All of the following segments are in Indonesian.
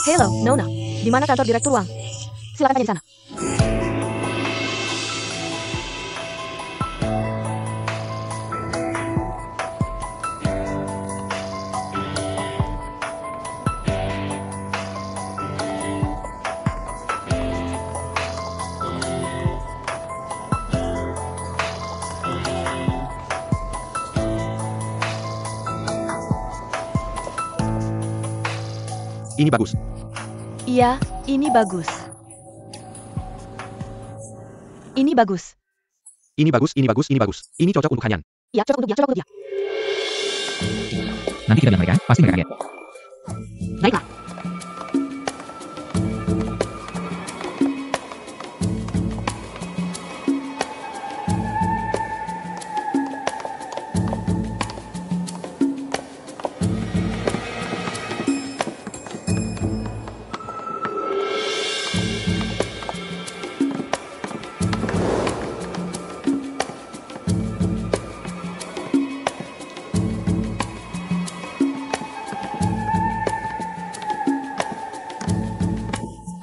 Hello, Nona. Di mana kantor direktur Wang? Silakan tanya di sana. Ini bagus. Iya, ini bagus. Ini bagus. Ini bagus, ini bagus, ini bagus. Ini cocok untuk Hanyan. Ya, cocok untuk dia, cocok untuk dia. Nanti kita bilang mereka, pasti mereka kaget. Baiklah.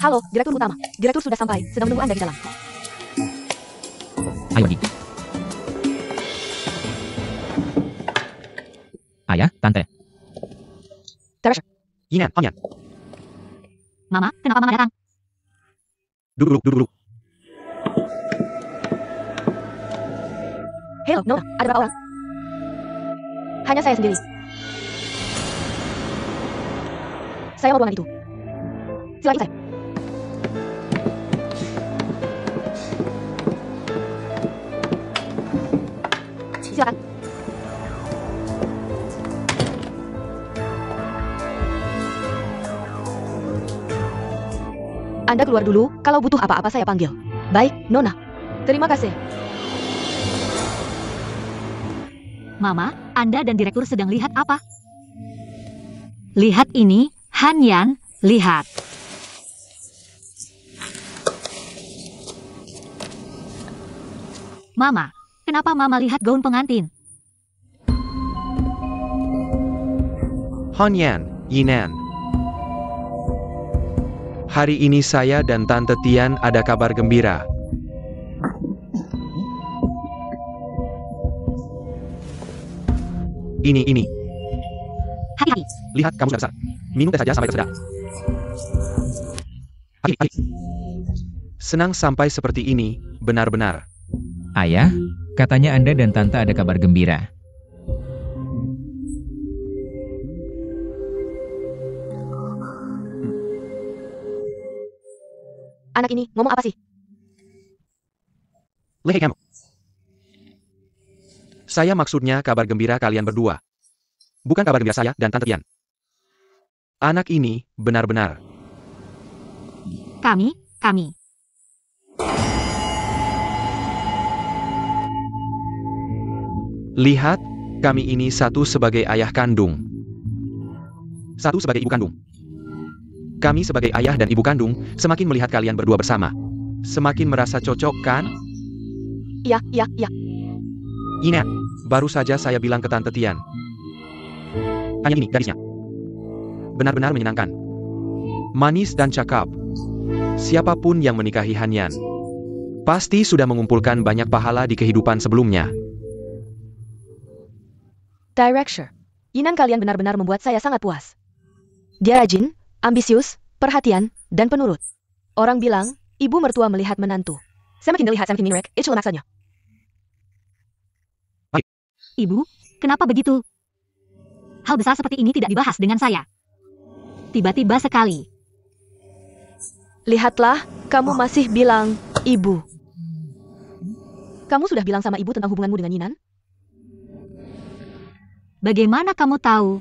Halo, Direktur Utama. Direktur sudah sampai, sedang menunggu Anda di dalam. Ayo pergi. Ayah, Tante. Teresa. Yinan, Hanyan. Mama, kenapa Mama datang? Duduk dulu, duduk dulu. Hello, Nona. Ada berapa orang? Hanya saya sendiri. Saya mau ruangan itu. Silakan saya. Silakan. Anda keluar dulu, kalau butuh apa-apa saya panggil. Baik, Nona. Terima kasih. Mama, Anda dan direktur sedang lihat apa? Lihat ini, Hanyan, lihat. Mama, kenapa Mama lihat gaun pengantin? Hanyan, Yinan. Hari ini saya dan Tante Tian ada kabar gembira. Ini. Hati-hati. Lihat, kamu sudah besar. Minum teh saja sampai tersedak. Hati. Senang sampai seperti ini, benar-benar. Ayah, katanya Anda dan Tante ada kabar gembira. Anak ini ngomong apa sih? Lehei kamu. Saya maksudnya kabar gembira kalian berdua. Bukan kabar gembira saya dan Tante Tian. Anak ini benar-benar. Kami. Lihat, kami ini satu sebagai ayah kandung. Satu sebagai ibu kandung. Kami sebagai ayah dan ibu kandung, semakin melihat kalian berdua bersama. Semakin merasa cocok, kan? Iya. Ina, baru saja saya bilang ke Tante Tian. Hanya ini, gadisnya. Benar-benar menyenangkan. Manis dan cakap. Siapapun yang menikahi Hanyan, pasti sudah mengumpulkan banyak pahala di kehidupan sebelumnya. Director, Yinan kalian benar-benar membuat saya sangat puas. Dia rajin, ambisius, perhatian, dan penurut. Orang bilang, ibu mertua melihat menantu. Saya makin melihat, saya makin mirek, itu maksudnya. Ibu, kenapa begitu? Hal besar seperti ini tidak dibahas dengan saya. Tiba-tiba sekali. Lihatlah, kamu masih bilang, ibu. Kamu sudah bilang sama ibu tentang hubunganmu dengan Yinan? Bagaimana kamu tahu?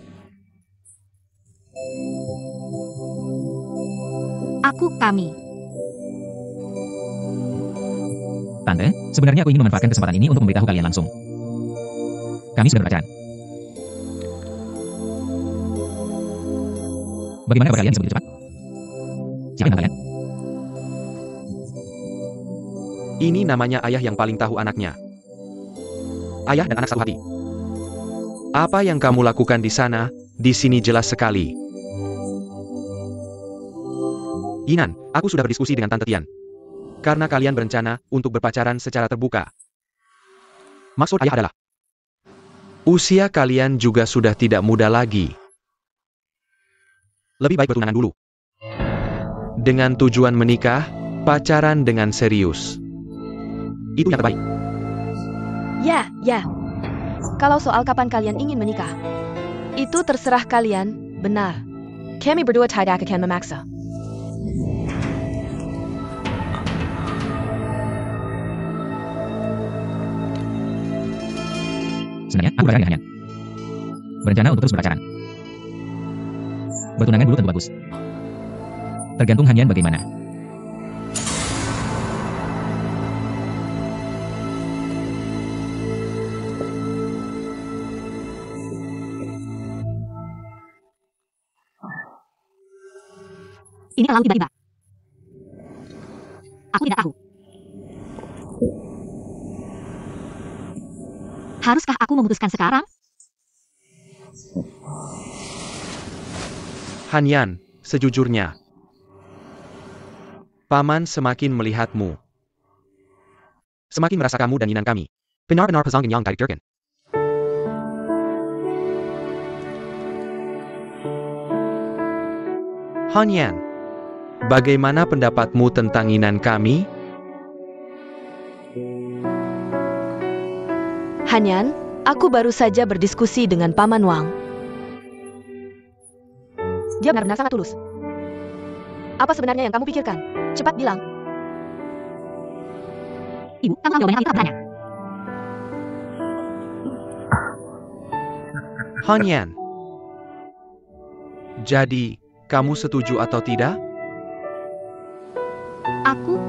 Kami. Tante, sebenarnya aku ingin memanfaatkan kesempatan ini untuk memberitahu kalian langsung. Kami sudah berpacaran. Bagaimana kabar kalian sebegitu cepat? Siapa nama kalian? Ini namanya ayah yang paling tahu anaknya. Ayah dan anak satu hati. Apa yang kamu lakukan di sana, di sini jelas sekali. Yinan, aku sudah berdiskusi dengan Tante Tian. Karena kalian berencana untuk berpacaran secara terbuka. Maksud ayah adalah, usia kalian juga sudah tidak muda lagi. Lebih baik bertunangan dulu. Dengan tujuan menikah, pacaran dengan serius. Itu yang terbaik. Ya, ya. Kalau soal kapan kalian ingin menikah, itu terserah kalian, benar. Kami berdua tidak akan memaksa. Sebenarnya, aku berkata Hanyan. Berencana untuk terus berpacaran. Bertunangan dulu tentu bagus. Tergantung Hanyan bagaimana. Ini terlalu tiba-tiba. Aku tidak tahu. Haruskah aku memutuskan sekarang? Hanyan, sejujurnya, Paman semakin melihatmu. Semakin merasa kamu dan Yinan kami. Benar-benar pasangan yang tarik dirken. Hanyan, bagaimana pendapatmu tentang Yinan kami? Hanyan, aku baru saja berdiskusi dengan Paman Wang. Dia benar-benar sangat tulus. Apa sebenarnya yang kamu pikirkan? Cepat bilang. Ibu, kamu tahu jawabannya, aku tak bertanya. Hanyan. Jadi, kamu setuju atau tidak? Aku.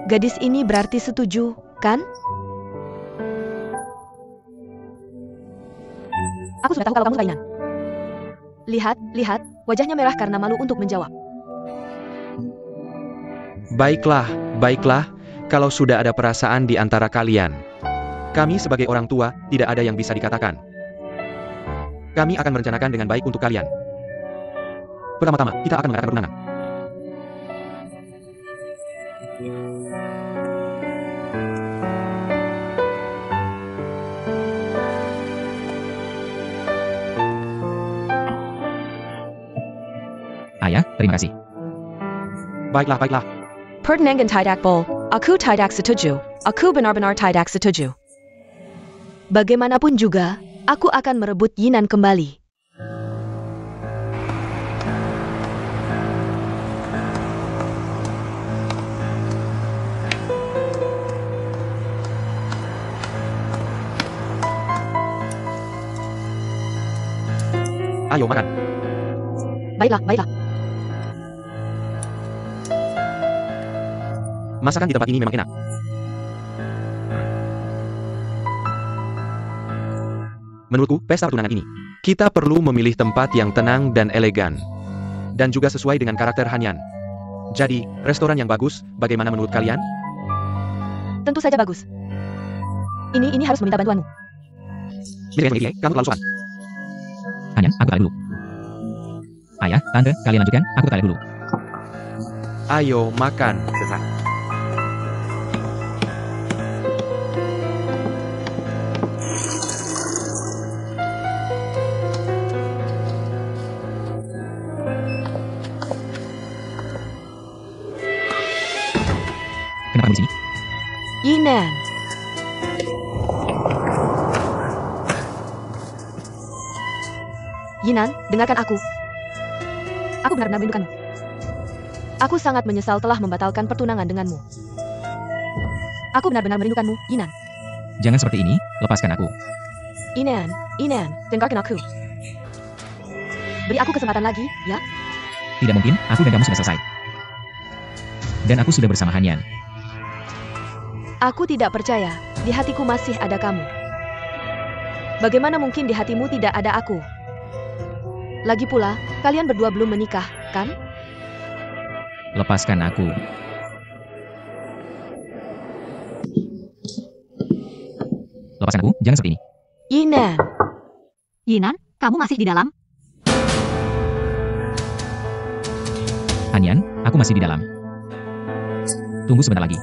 Gadis ini berarti setuju, kan? Aku sudah tahu kalau kamu suka Yinan. Lihat, wajahnya merah karena malu untuk menjawab. Baiklah, kalau sudah ada perasaan di antara kalian. Kami sebagai orang tua, tidak ada yang bisa dikatakan. Kami akan merencanakan dengan baik untuk kalian. Pertama-tama, kita akan mengadakan pertunangan. Ayah, terima kasih. Baiklah. Pertunangan tidak bol, aku tidak setuju. Aku benar-benar tidak setuju. Bagaimanapun juga, aku akan merebut Yinan kembali. Ayo makan. Baiklah. Masakan di tempat ini memang enak. Menurutku, pesta pertunangan ini, kita perlu memilih tempat yang tenang dan elegan. Dan juga sesuai dengan karakter Hanyan. Jadi, restoran yang bagus, bagaimana menurut kalian? Tentu saja bagus. Ini harus meminta bantuanmu. Kamu terlalu sopan. Hanyan, aku tarik dulu. Ayah, Tante, kalian lanjutkan, aku tarik dulu. Ayo makan. Kenapa kamu di sini? Yinan. Yinan, dengarkan aku. Aku benar-benar merindukanmu. Aku sangat menyesal telah membatalkan pertunangan denganmu. Aku benar-benar merindukanmu, Yinan. Jangan seperti ini, lepaskan aku. Yinan, dengarkan aku. Beri aku kesempatan lagi, ya? Tidak mungkin, aku dan kamu sudah selesai. Dan aku sudah bersama Hanyan. Aku tidak percaya, di hatiku masih ada kamu. Bagaimana mungkin di hatimu tidak ada aku? Lagi pula, kalian berdua belum menikah, kan? Lepaskan aku. Lepaskan aku, jangan seperti ini. Yinan. Yinan, kamu masih di dalam? Hanyan, aku masih di dalam. Tunggu sebentar lagi.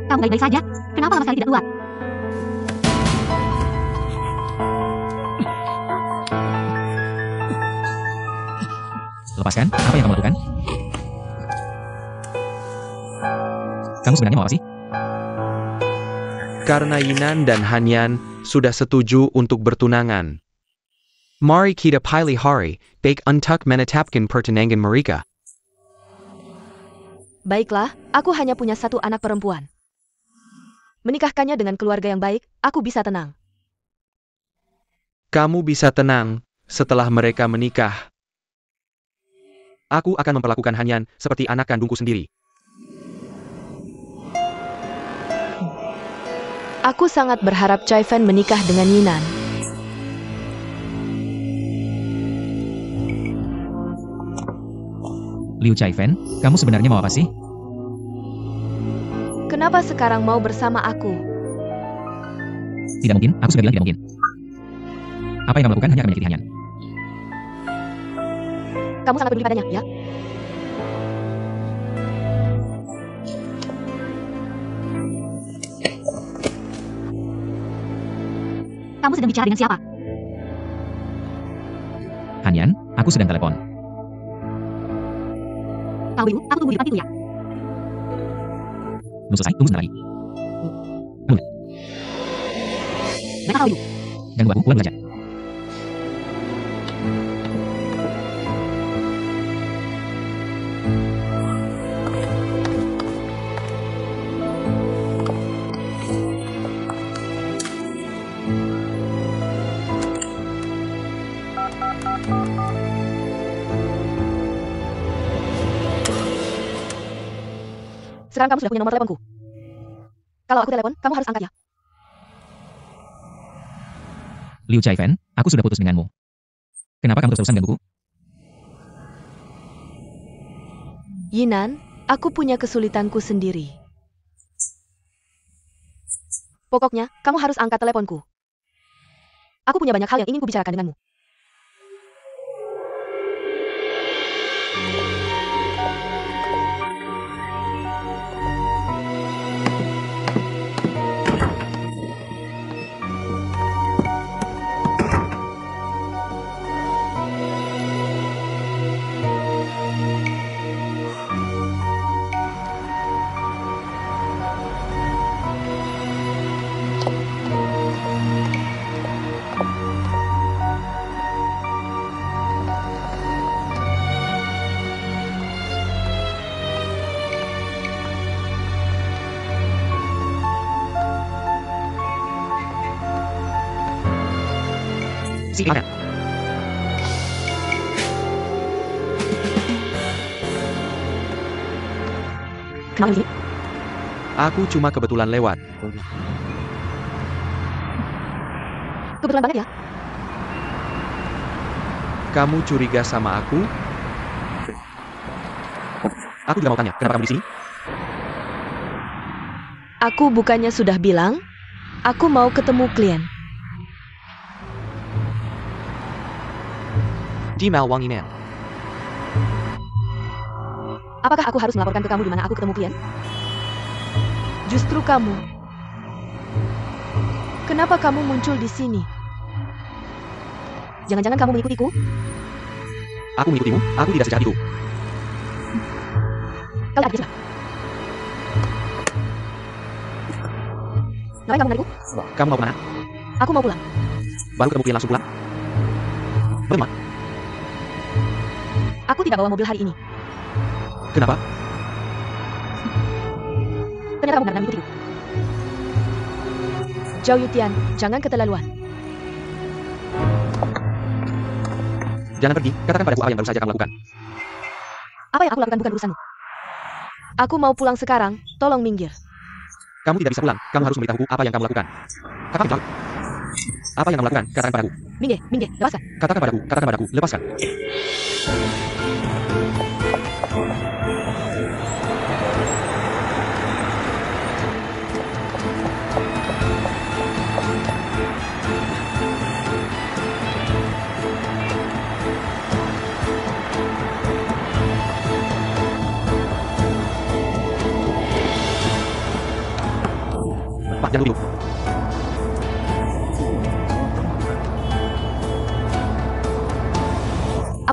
Kamu baik-baik saja? Kenapa lama sekali tidak keluar? Lepaskan, apa yang kamu lakukan? Kamu sebenarnya mau apa sih? Karena Yinan dan Hanyan sudah setuju untuk bertunangan. Mari kita pilih hari, baik untuk menetapkan pertunangan mereka. Baiklah, aku hanya punya satu anak perempuan. Menikahkannya dengan keluarga yang baik, aku bisa tenang. Kamu bisa tenang setelah mereka menikah. Aku akan memperlakukan Hanyan seperti anak kandungku sendiri. Aku sangat berharap Chai Fen menikah dengan Yinan. Liu Chai-fen, kamu sebenarnya mau apa sih? Kenapa sekarang mau bersama aku? Tidak mungkin, aku sudah bilang tidak mungkin. Apa yang kamu lakukan hanya akan menyakiti Hanyan. Kamu sangat peduli padanya, ya? Kamu sedang bicara dengan siapa? Hanyan, aku sedang telepon. Tahu ibu, aku tunggu di depan pintu ya. Belum selesai, tunggu sebentar lagi. Mereka tahu ibu. Ganggu aku, buat belajar. Sekarang kamu sudah punya nomor teleponku. Kalau aku telepon, kamu harus angkat ya. Liu Chai-fen, aku sudah putus denganmu. Kenapa kamu terus-terusan gangguku? Yinan, aku punya kesulitanku sendiri. Pokoknya, kamu harus angkat teleponku. Aku punya banyak hal yang ingin kubicarakan denganmu. Silakan. Kenapa di sini? Aku cuma kebetulan lewat. Kebetulan banget ya. Kamu curiga sama aku? Aku juga mau tanya, kenapa kamu di sini? Aku bukannya sudah bilang, aku mau ketemu klien. Jimal Wang Yinan. Apakah aku harus melaporkan ke kamu di mana aku ketemu klien? Justru kamu. Kenapa kamu muncul di sini? Jangan-jangan kamu mengikutiku? Aku mengikutimu, aku tidak sejahat itu. Kau lihat dia sudah. Ngapain kamu menarikku? Kamu mau kemana? Aku mau pulang. Baru ketemu klien langsung pulang? Bagaimana? Aku tidak bawa mobil hari ini. Kenapa? Ternyata kamu benar-benar mengikutiku. Zhao Yutian, jangan keterlaluan. Jangan pergi, katakan padaku apa yang baru saja kamu lakukan. Apa yang aku lakukan bukan urusanmu. Aku mau pulang sekarang, tolong minggir. Kamu tidak bisa pulang, kamu harus memberitahuku apa yang kamu lakukan. Katakan itu. Apa yang kamu lakukan, katakan padaku. Minggir, lepaskan. Katakan padaku, lepaskan.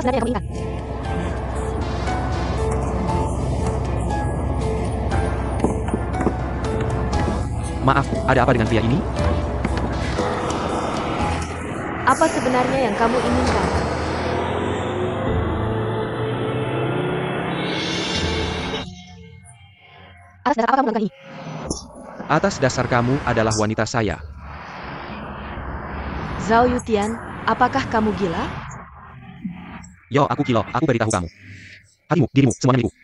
sebenarnya yang kamu inginkan? Maaf, ada apa dengan pria ini? Apa sebenarnya yang kamu inginkan? Atas dasar apa kamu melakukan ini? Atas dasar kamu adalah wanita saya. Zhao Yutian, apakah kamu gila? Yo, aku kilo, aku beritahu kamu. Hatimu, dirimu, semuanya milikku.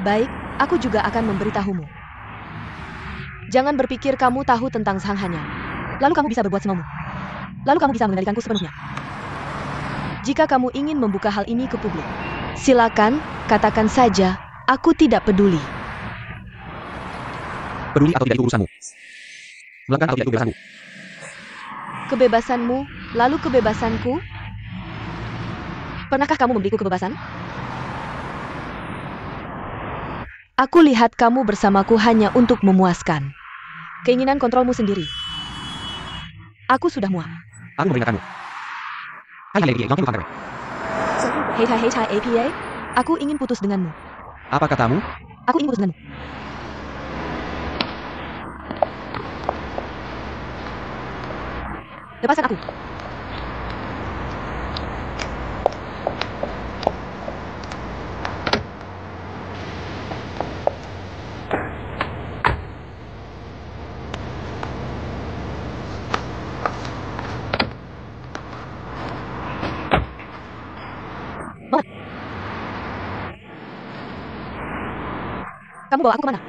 Baik, aku juga akan memberitahumu. Jangan berpikir kamu tahu tentang Sang Hanya. Lalu kamu bisa berbuat semaumu. Lalu kamu bisa mengendalikanku sepenuhnya. Jika kamu ingin membuka hal ini ke publik, silakan, katakan saja, aku tidak peduli. Peduli atau tidak itu urusanmu. Melakukan atau tidak itu kebebasanmu. Kebebasanmu, lalu kebebasanku? Pernahkah kamu memberiku kebebasan? Aku lihat kamu bersamaku hanya untuk memuaskan keinginan kontrolmu sendiri. Aku sudah muak. Aku memperingatkanmu. Hai APA, yang kamu Hei APA, aku ingin putus denganmu. Apa katamu? Aku ingin putus denganmu. Lepaskan aku. Kamu bawa aku kemana?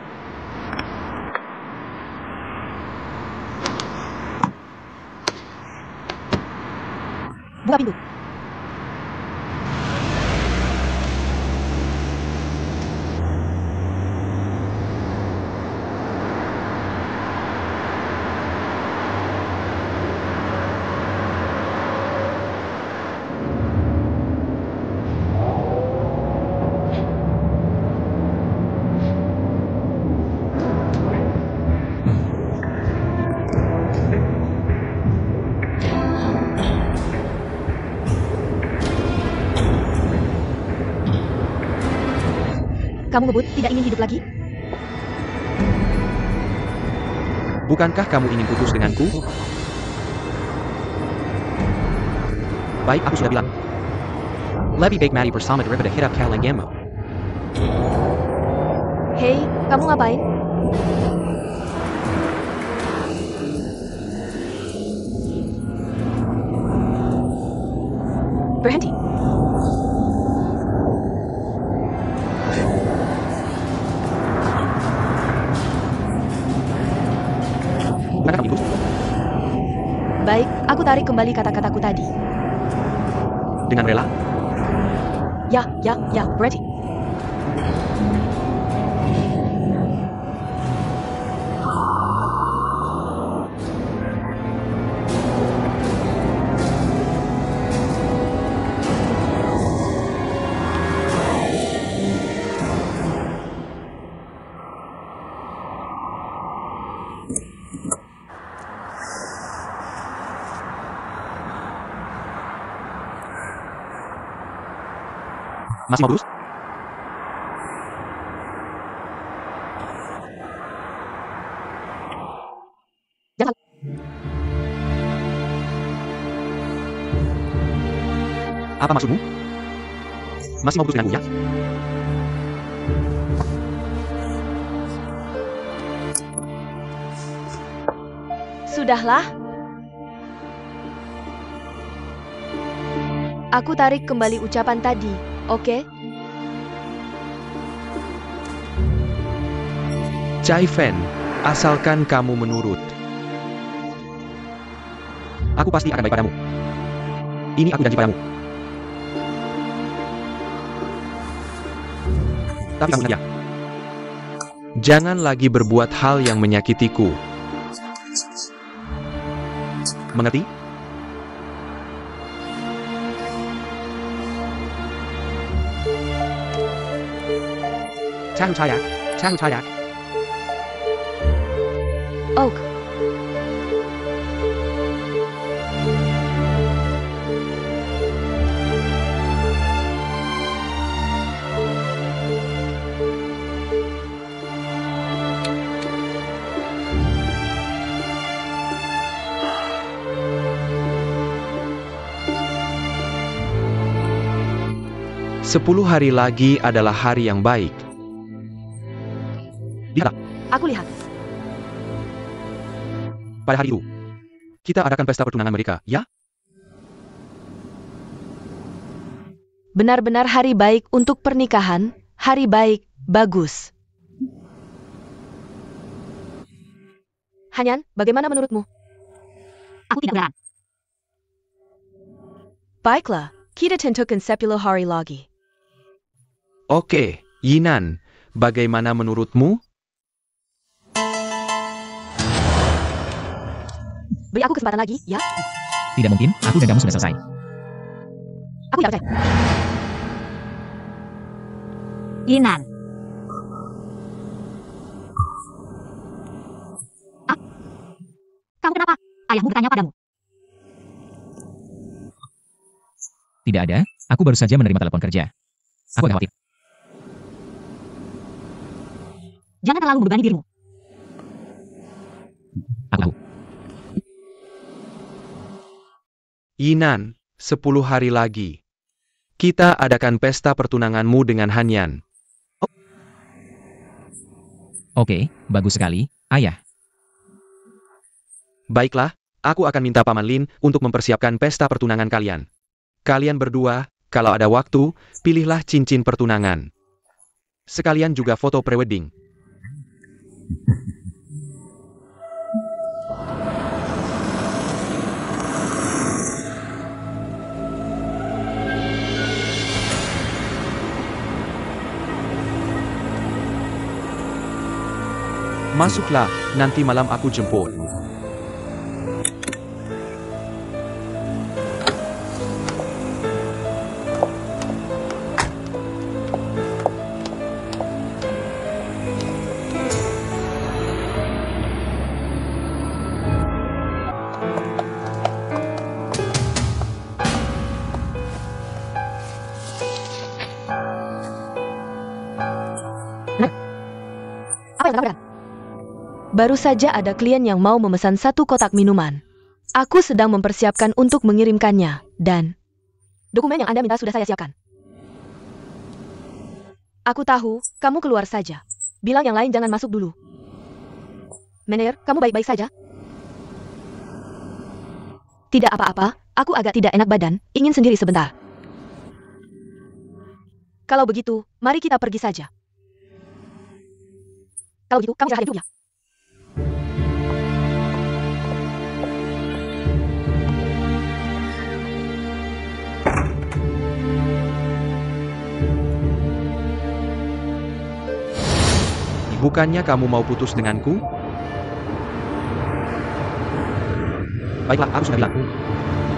Buka pintu. Kamu ngebut, tidak ingin hidup lagi? Bukankah kamu ingin putus denganku? Baik, aku sudah bilang. Lebih baik mati bersama daripada hidup kehilanganmu. Hei, kamu ngapain? Berhenti. Bukankah kamu ikut? Baik, aku tarik kembali kata-kataku tadi. Dengan rela? Ya, berhenti. Masih mau terus? Jangan. Apa maksudmu? Masih mau putus denganku, ya? Sudahlah. Aku tarik kembali ucapan tadi, oke? Chai Fen, asalkan kamu menurut. Aku pasti akan baik padamu. Ini aku janji padamu. Tapi kamu ingat ya, jangan lagi berbuat hal yang menyakitiku. Mengerti? Cahu cayak. Oak. 10 hari lagi adalah hari yang baik. Lihatlah, Aku lihat. pada hari itu, kita adakan pesta pertunangan mereka, ya? Benar-benar hari baik untuk pernikahan, hari baik, bagus. Hanyan, bagaimana menurutmu? Aku tidak beran. Baiklah, kita tentukan 10 hari lagi. Oke, Yinan, bagaimana menurutmu? Beri aku kesempatan lagi, ya? Tidak mungkin, aku dan kamu sudah selesai. Aku tidak percaya. Yinan. Ah? Kamu kenapa? Ayahmu bertanya padamu. Tidak ada, aku baru saja menerima telepon kerja. Aku agak khawatir. Jangan terlalu membebani dirimu. Aku tahu. Yinan, 10 hari lagi. Kita adakan pesta pertunanganmu dengan Hanyan. Oke, bagus sekali, ayah. Baiklah, aku akan minta Paman Lin untuk mempersiapkan pesta pertunangan kalian. Kalian berdua, kalau ada waktu, pilihlah cincin pertunangan. Sekalian juga foto prewedding. Masuklah, nanti malam aku jemput. Apa yang kamu lakukan? Baru saja ada klien yang mau memesan 1 kotak minuman. Aku sedang mempersiapkan untuk mengirimkannya, dan dokumen yang Anda minta sudah saya siapkan. Aku tahu, kamu keluar saja. Bilang yang lain jangan masuk dulu. Manajer, kamu baik-baik saja? Tidak apa-apa, aku agak tidak enak badan, ingin sendiri sebentar. Kalau begitu, mari kita pergi saja. Kalau begitu, kamu istirahat dulu ya. Bukannya kamu mau putus denganku? Baiklah, aku sudah bilang.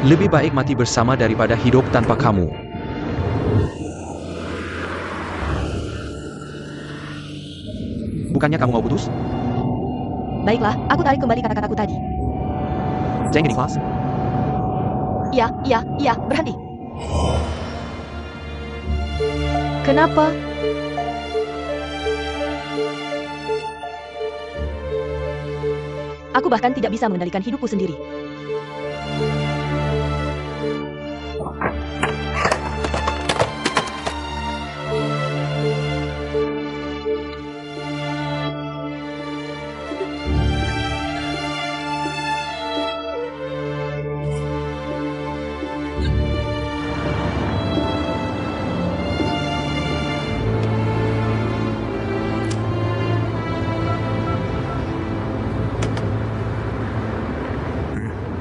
Lebih baik mati bersama daripada hidup tanpa kamu. Bukannya kamu mau putus? Baiklah, aku tarik kembali kata-kataku tadi. Jangan ikhlas. Iya, berhenti. Kenapa? Aku bahkan tidak bisa mengendalikan hidupku sendiri.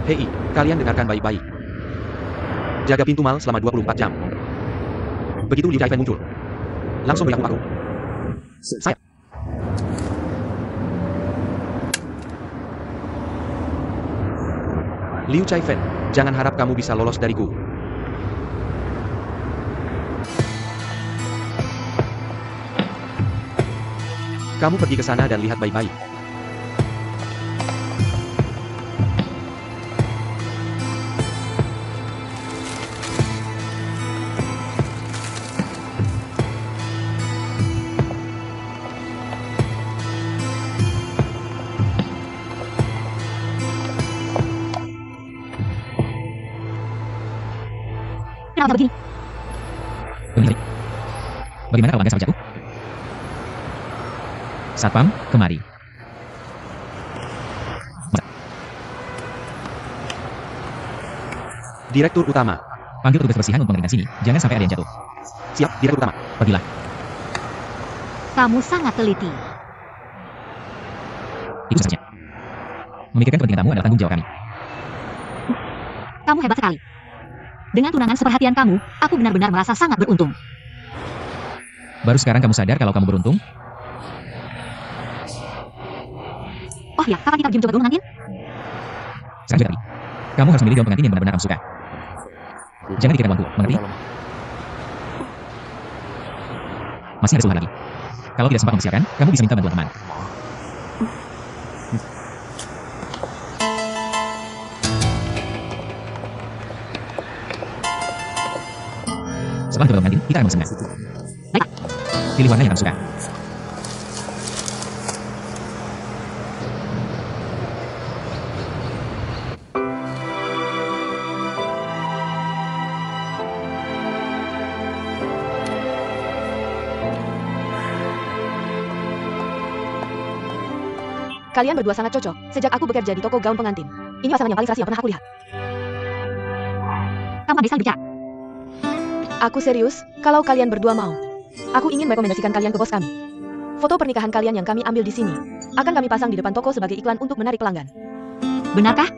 Hei, kalian dengarkan baik-baik. Jaga pintu mal selama 24 jam. Begitu Liu Chaifen muncul, langsung beri aku. Saya. Liu Chaifen, jangan harap kamu bisa lolos dariku. Kamu pergi ke sana dan lihat baik-baik. Kenapa begini? Begini. Bagaimana kalau Anda sampai jatuh? Satpam, kemari. Direktur utama. Panggil petugas kebersihan untuk mengeringkan sini. Jangan sampai ada yang jatuh. Siap, direktur utama. Pergilah. Kamu sangat teliti. Itu saja. Memikirkan kepentingan tamu adalah tanggung jawab kami. Kamu hebat sekali. Dengan tunangan seperhatian kamu, aku benar-benar merasa sangat beruntung. Baru sekarang kamu sadar kalau kamu beruntung? Oh ya, kapan kita pergi mencoba gaun pengantin? Sekarang juga tadi. Kamu harus memilih gaun pengantin yang benar-benar kamu suka. Jangan pikirkan uangku, mengerti? Masih ada 10 hari lagi. Kalau tidak sempat mempersiapkan, kamu bisa minta bantuan teman. Setelah mencoba pengantin, kita akan bersenang. Baik. Pilih warna yang kamu suka. Kalian berdua sangat cocok. Sejak aku bekerja di toko gaun pengantin, ini pasangan yang paling serasi yang pernah aku lihat. Kamu habis bicara. Aku serius, kalau kalian berdua mau. Aku ingin merekomendasikan kalian ke bos kami. Foto pernikahan kalian yang kami ambil di sini akan kami pasang di depan toko sebagai iklan untuk menarik pelanggan. Benarkah?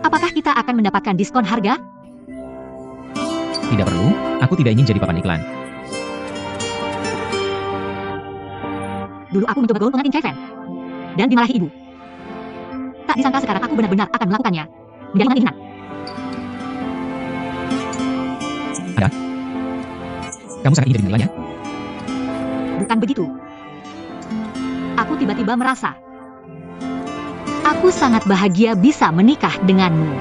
Apakah kita akan mendapatkan diskon harga? Tidak perlu, aku tidak ingin jadi papan iklan. Dulu aku mencoba gaun pengantin Cai-Fan dan dimarahi ibu. Tak disangka sekarang aku benar-benar akan melakukannya. Menjadi pengantin Hinan. Ada? Kamu sangat ingin jadi penilainya? Bukan begitu. Aku tiba-tiba merasa aku sangat bahagia bisa menikah denganmu.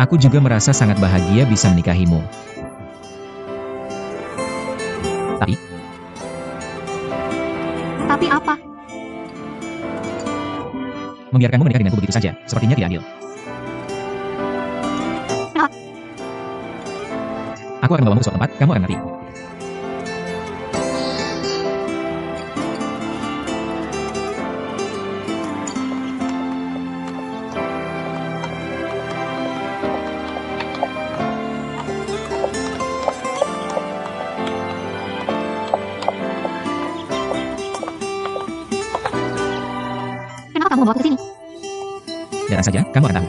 Aku juga merasa sangat bahagia bisa menikahimu. Tapi apa? Membiarkanmu menikah denganku begitu saja, sepertinya tidak adil. Kenapa? Aku akan membawamu ke suatu tempat, kamu akan ngerti. Kenapa kamu membawa ke sini? Datang saja, kamu akan tahu.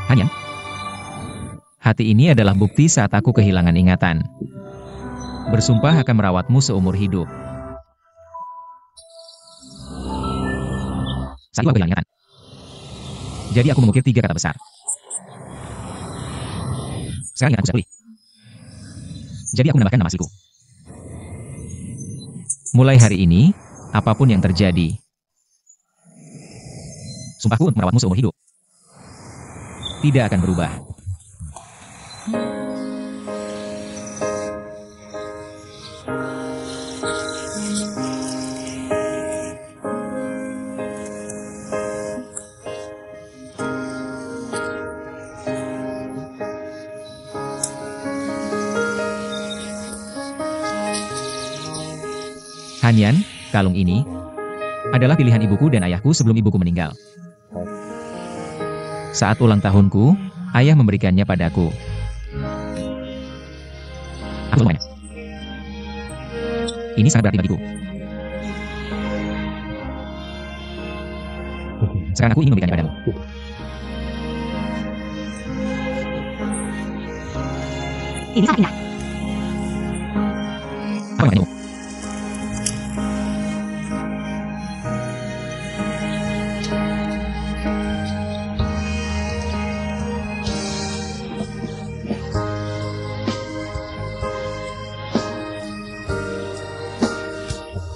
Hanya, hati ini adalah bukti saat aku kehilangan ingatan. Bersumpah akan merawatmu seumur hidup. Saat itu aku kehilangan ingatan. Jadi aku mengukir 3 kata besar. Sekarang ingat aku sudah pulih. Jadi aku menambahkan nama asliku. Mulai hari ini, apapun yang terjadi, sumpahku untuk merawatmu seumur hidup tidak akan berubah. Hanyan, kalung ini adalah pilihan ibuku dan ayahku sebelum ibuku meninggal. Saat ulang tahunku, ayah memberikannya padaku. Aku semuanya. Ini sangat berarti bagiku. Sekarang aku ingin memberikannya padamu. Ini sangat indah. Apa yang mengenaimu?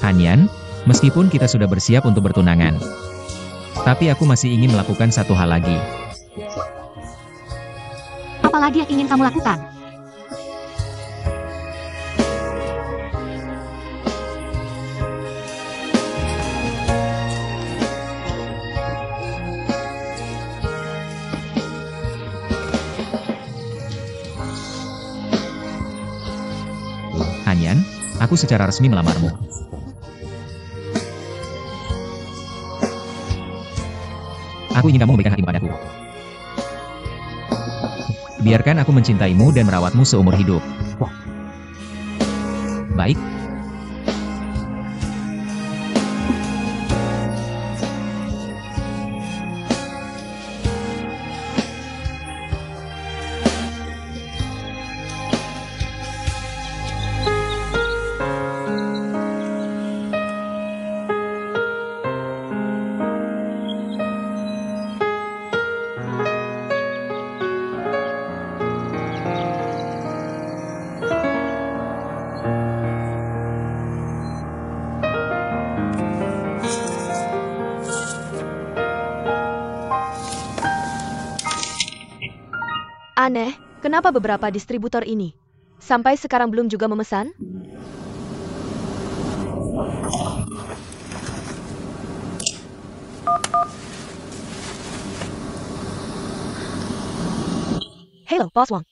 Hanyan, meskipun kita sudah bersiap untuk bertunangan, tapi aku masih ingin melakukan satu hal lagi. Apalagi yang ingin kamu lakukan? Hanyan, aku secara resmi melamarmu. Aku ingin kamu memberikan hatimu padaku. Biarkan aku mencintaimu dan merawatmu seumur hidup. Baik. Aneh, kenapa beberapa distributor ini sampai sekarang belum juga memesan? Halo, Bos Wang.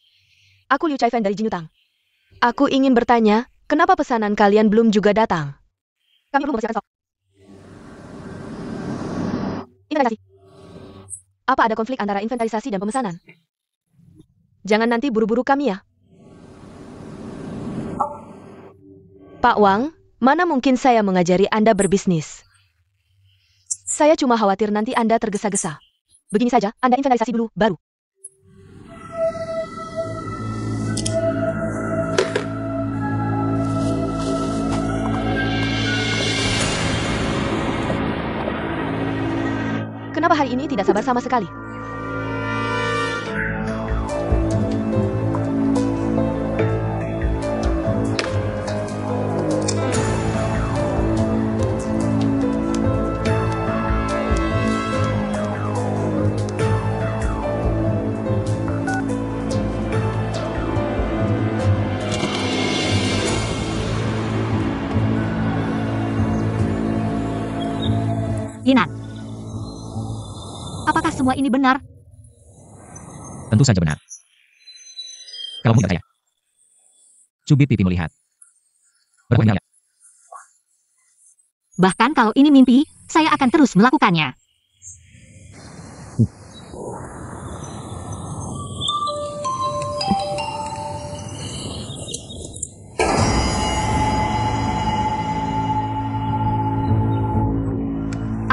Aku Liu Chaifan dari Jinyutang. Aku ingin bertanya, kenapa pesanan kalian belum juga datang? Kami belum mempersiapkan stok. Inventarisasi. Apa ada konflik antara inventarisasi dan pemesanan? Jangan nanti buru-buru kami ya. Pak Wang, mana mungkin saya mengajari Anda berbisnis? Saya cuma khawatir nanti Anda tergesa-gesa. Begini saja, Anda inventarisasi dulu, baru. Kenapa hari ini tidak sabar sama sekali? Yinan, apakah semua ini benar? Tentu saja benar. Kalau mau tidak percaya, cubit pipimu lihat. Berapa banyak? Bahkan kalau ini mimpi, saya akan terus melakukannya.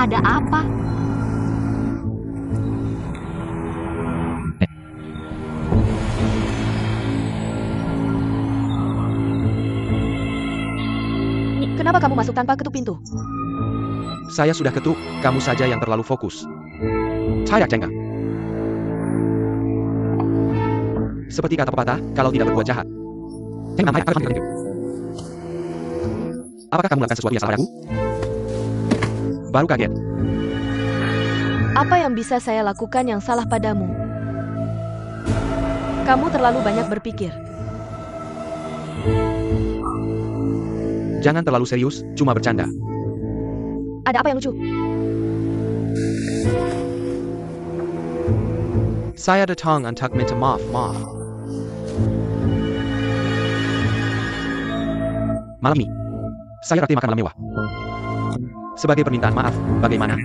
Ada apa? Kenapa kamu masuk tanpa ketuk pintu? Saya sudah ketuk, kamu saja yang terlalu fokus. Saya jengkel. Seperti kata pepatah, kalau tidak berbuat jahat. Apakah kamu melakukan sesuatu yang salah padaku? Baru kaget. Apa yang bisa saya lakukan yang salah padamu? Kamu terlalu banyak berpikir. Jangan terlalu serius, cuma bercanda. Ada apa yang lucu? Saya datang untuk minta maaf. Malam ini, saya raktir makan malam mewah. Sebagai permintaan maaf, bagaimana?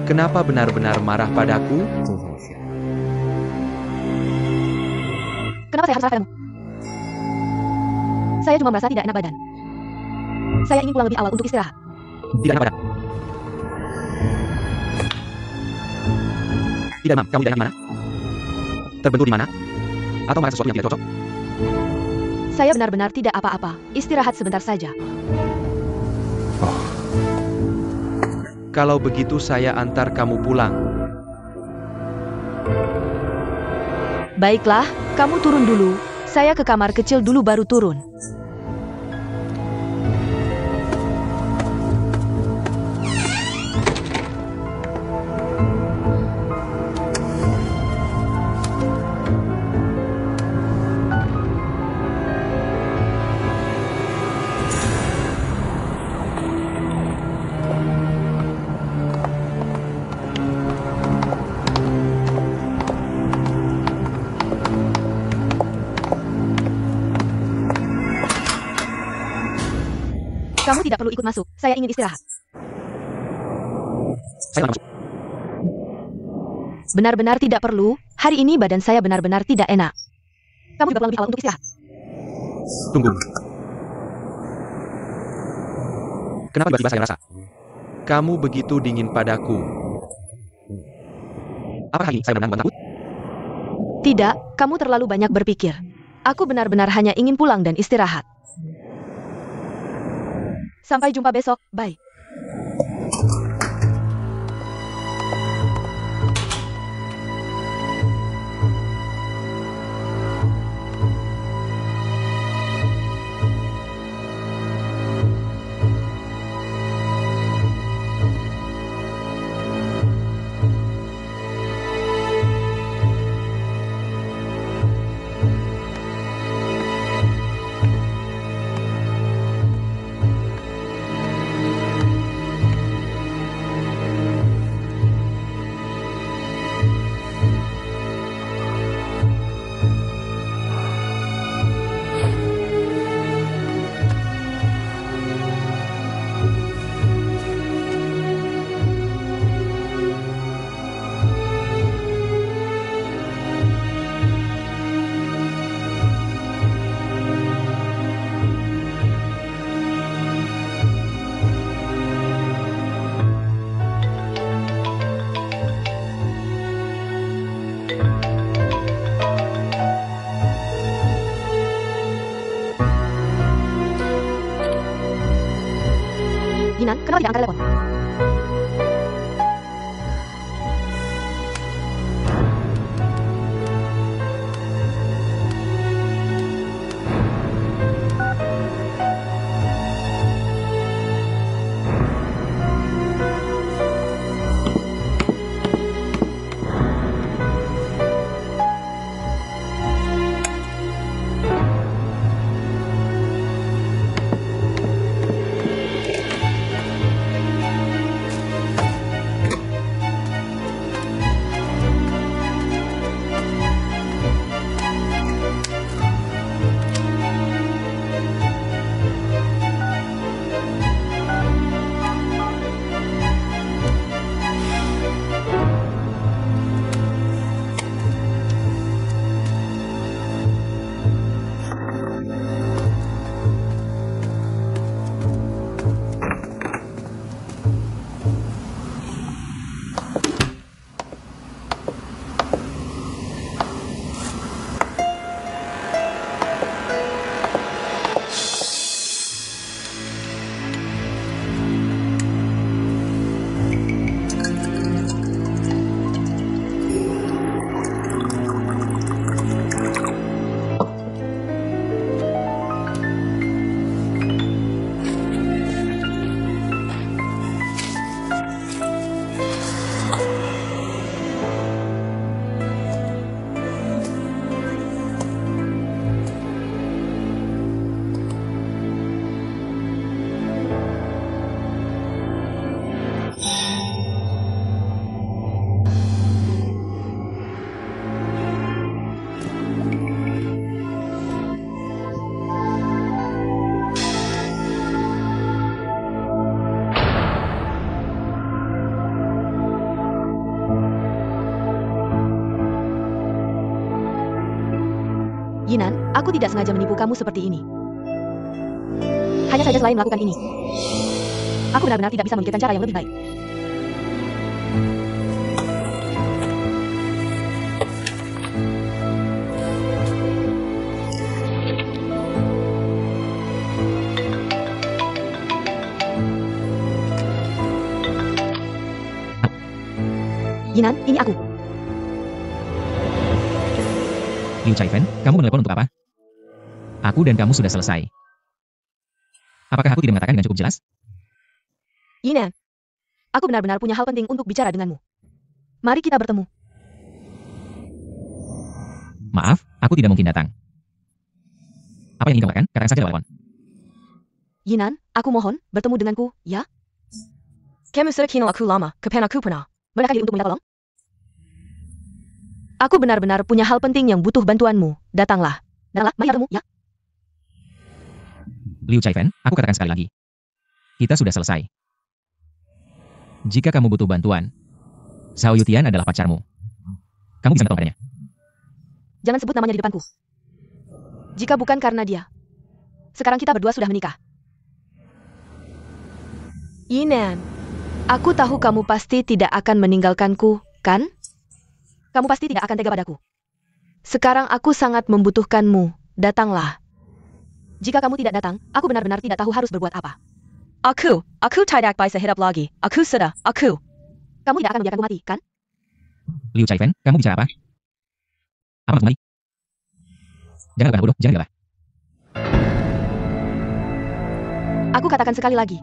Kenapa benar-benar marah padaku? Kenapa saya harus marah padamu? Saya cuma merasa tidak enak badan. Saya ingin pulang lebih awal untuk istirahat. Tidak enak badan. Tidak, Mam. Kamu tidak enak mana? Terbentur di mana? Atau merasa sesuatu yang tidak cocok? Saya benar-benar tidak apa-apa. Istirahat sebentar saja. Kalau begitu saya antar kamu pulang. Baiklah, kamu turun dulu. Saya ke kamar kecil dulu baru turun. Kamu tidak perlu ikut masuk. Saya ingin istirahat. Saya masuk. Benar-benar tidak perlu. Hari ini badan saya benar-benar tidak enak. Kamu juga pulang lebih awal untuk istirahat. Tunggu. Kenapa tiba-tiba saya rasa kamu begitu dingin padaku? Apakah ini saya benar-benar membuat takut? Tidak, kamu terlalu banyak berpikir. Aku benar-benar hanya ingin pulang dan istirahat. Sampai jumpa besok, bye. Yinan, kenapa tidak angkat telepon? Yinan, aku tidak sengaja menipu kamu seperti ini. Hanya saja selain melakukan ini, aku benar-benar tidak bisa memikirkan cara yang lebih baik. Yinan, ini aku. Liu Chaifen, kamu menelepon untuk apa? Aku dan kamu sudah selesai. Apakah aku tidak mengatakan dengan cukup jelas? Yinan, aku benar-benar punya hal penting untuk bicara denganmu. Mari kita bertemu. Maaf, aku tidak mungkin datang. Apa yang ingin kamu katakan? Katakan saja lewat telepon. Yinan, aku mohon, bertemu denganku, ya? Kamu sudah kenal aku lama, kapan aku pernah menekan diri untuk minta tolong? Aku benar-benar punya hal penting yang butuh bantuanmu. Datanglah. Datanglah, mari bertemu, ya? Liu Chaifen, aku katakan sekali lagi. Kita sudah selesai. Jika kamu butuh bantuan, Zhao Yutian adalah pacarmu. Kamu bisa minta tolong padanya. Jangan sebut namanya di depanku. Jika bukan karena dia, sekarang kita berdua sudah menikah. Yinan, aku tahu kamu pasti tidak akan meninggalkanku, kan? Kamu pasti tidak akan tega padaku. Sekarang aku sangat membutuhkanmu. Datanglah. Jika kamu tidak datang, aku benar-benar tidak tahu harus berbuat apa. Aku tidak bisa hidup lagi. Aku. Kamu tidak akan membiarkanku mati, kan? Liu Chaifen, kamu bicara apa? Apa maksud mari? Jangan gegabah bodoh, jangan gegabah. Aku katakan sekali lagi.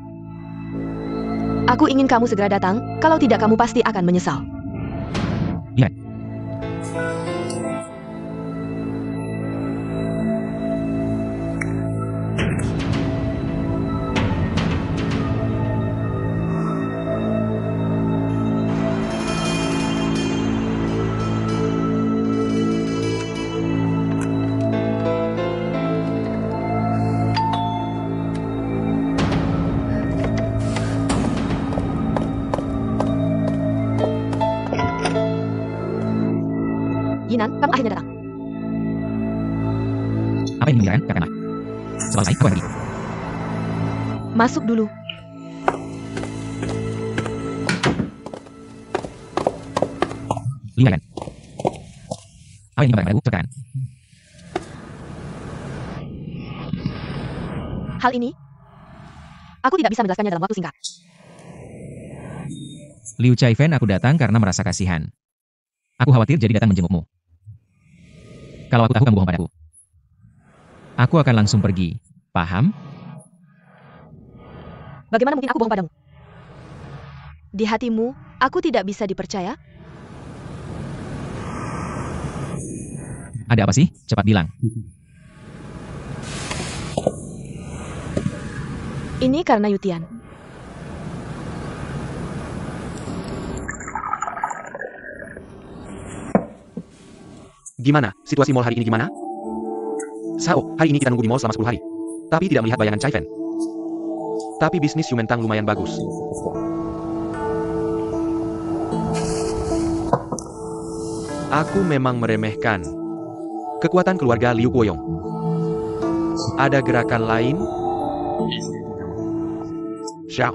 Aku ingin kamu segera datang, kalau tidak kamu pasti akan menyesal. Lihat. Yinan, kamu akhirnya datang. Apa yang ingin dibicarakan? Katakanlah. Setelah selesai, aku akan pergi. Masuk dulu. Lihat. Apa yang ingin dibicarakan? Katakan. Hal ini, aku tidak bisa menjelaskannya dalam waktu singkat. Liu Chaifen, aku datang karena merasa kasihan. Aku khawatir jadi datang menjengukmu. Kalau aku tahu kamu bohong padaku, aku akan langsung pergi. Paham? Bagaimana mungkin aku bohong padamu? Di hatimu, aku tidak bisa dipercaya? Ada apa sih? Cepat bilang. Ini karena Yutian. Gimana? Situasi mall hari ini gimana? Sao, hari ini kita nunggu di mall selama 10 hari. Tapi tidak melihat bayangan Chaifen. Tapi bisnis Yumentang lumayan bagus. Aku memang meremehkan kekuatan keluarga Liu Guoyong. Ada gerakan lain? Xiao,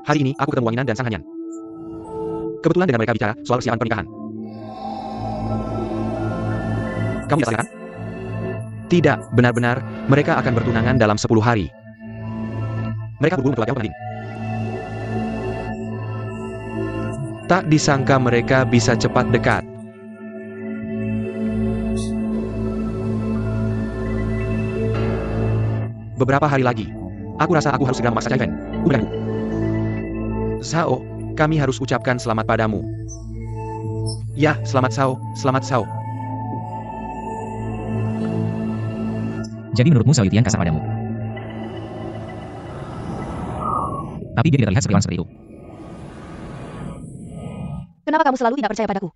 hari ini aku ketemu Wang Yinan dan Sang Hanyan. Kebetulan dengan mereka bicara soal kesiapan pernikahan. Kamu tidak salah kan? Tidak, benar-benar, mereka akan bertunangan dalam 10 hari. Mereka berburu untuk jauh penting. Tak disangka mereka bisa cepat dekat. Beberapa hari lagi, aku rasa aku harus segera memaksa Chaifen. Bukanku. Zhao, kami harus ucapkan selamat padamu. Ya, selamat Zhao, selamat Zhao. Jadi menurutmu Zhao Yutian kasar padamu? Tapi dia tidak terlihat seperti orang seperti itu. Kenapa kamu selalu tidak percaya padaku?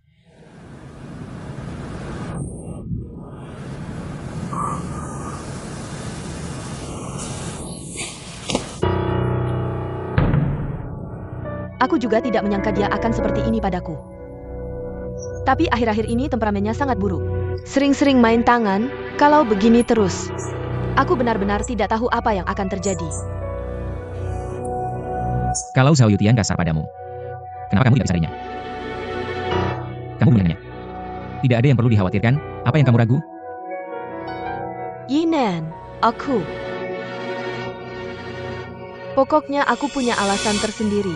Aku juga tidak menyangka dia akan seperti ini padaku. Tapi akhir-akhir ini temperamennya sangat buruk. Sering-sering main tangan, kalau begini terus. Aku benar-benar tidak tahu apa yang akan terjadi. Kalau Zhao Yutian kasar padamu, kenapa kamu tidak bisa darinya? Kamu mendengarnya. Tidak ada yang perlu dikhawatirkan. Apa yang kamu ragu? Yinan, aku. Pokoknya aku punya alasan tersendiri.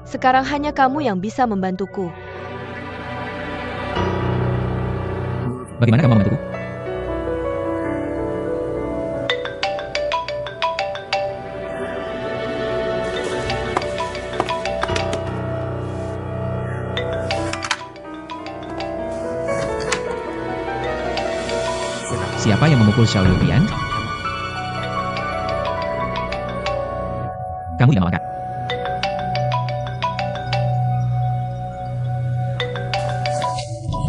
Sekarang hanya kamu yang bisa membantuku. Bagaimana kamu membantuku? Siapa yang memukul Xiao Yubian? Kamu tidak mengangkat.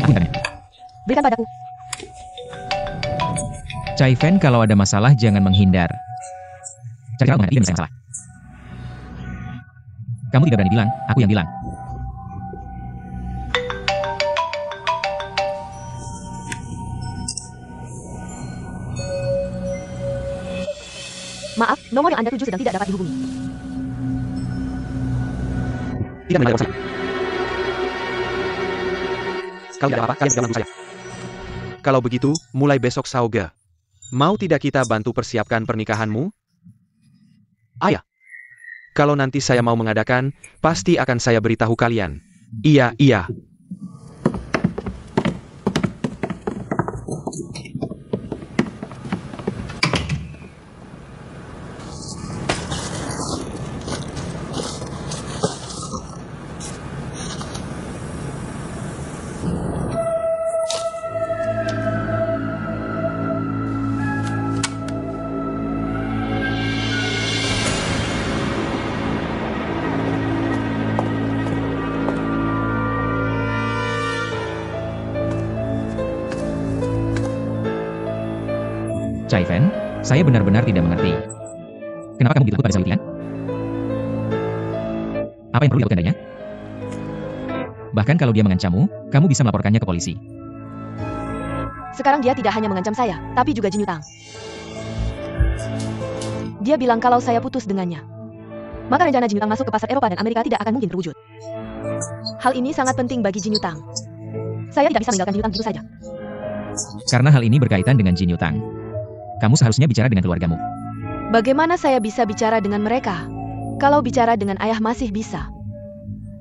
Aku ingatnya. Berikan padaku. Cai Fan, kalau ada masalah jangan menghindar. Cari cara menghadapi dan menyelesaikan masalah. Kamu tidak berani bilang, aku yang bilang. Maaf, nomor yang Anda tuju sedang tidak dapat dihubungi. Tidak mendengar saya. Kalau tidak ada apa-apa, kalian jangan bantu saya. Kalau begitu, mulai besok Sauge. Mau tidak kita bantu persiapkan pernikahanmu? Ayah. Kalau nanti saya mau mengadakan, pasti akan saya beritahu kalian. Iya, iya. Cai Fan, saya benar-benar tidak mengerti. Kenapa kamu begitu takut pada Xiao Yubian? Apa yang perlu dilakukan darinya? Bahkan kalau dia mengancammu, kamu bisa melaporkannya ke polisi. Sekarang dia tidak hanya mengancam saya, tapi juga Jin Yutang. Dia bilang kalau saya putus dengannya, maka rencana Jin Yutang masuk ke pasar Eropa dan Amerika tidak akan mungkin terwujud. Hal ini sangat penting bagi Jin Yutang. Saya tidak bisa meninggalkan Jin Yutang begitu saja. Karena hal ini berkaitan dengan Jin Yutang. Kamu seharusnya bicara dengan keluargamu. Bagaimana saya bisa bicara dengan mereka? Kalau bicara dengan ayah masih bisa.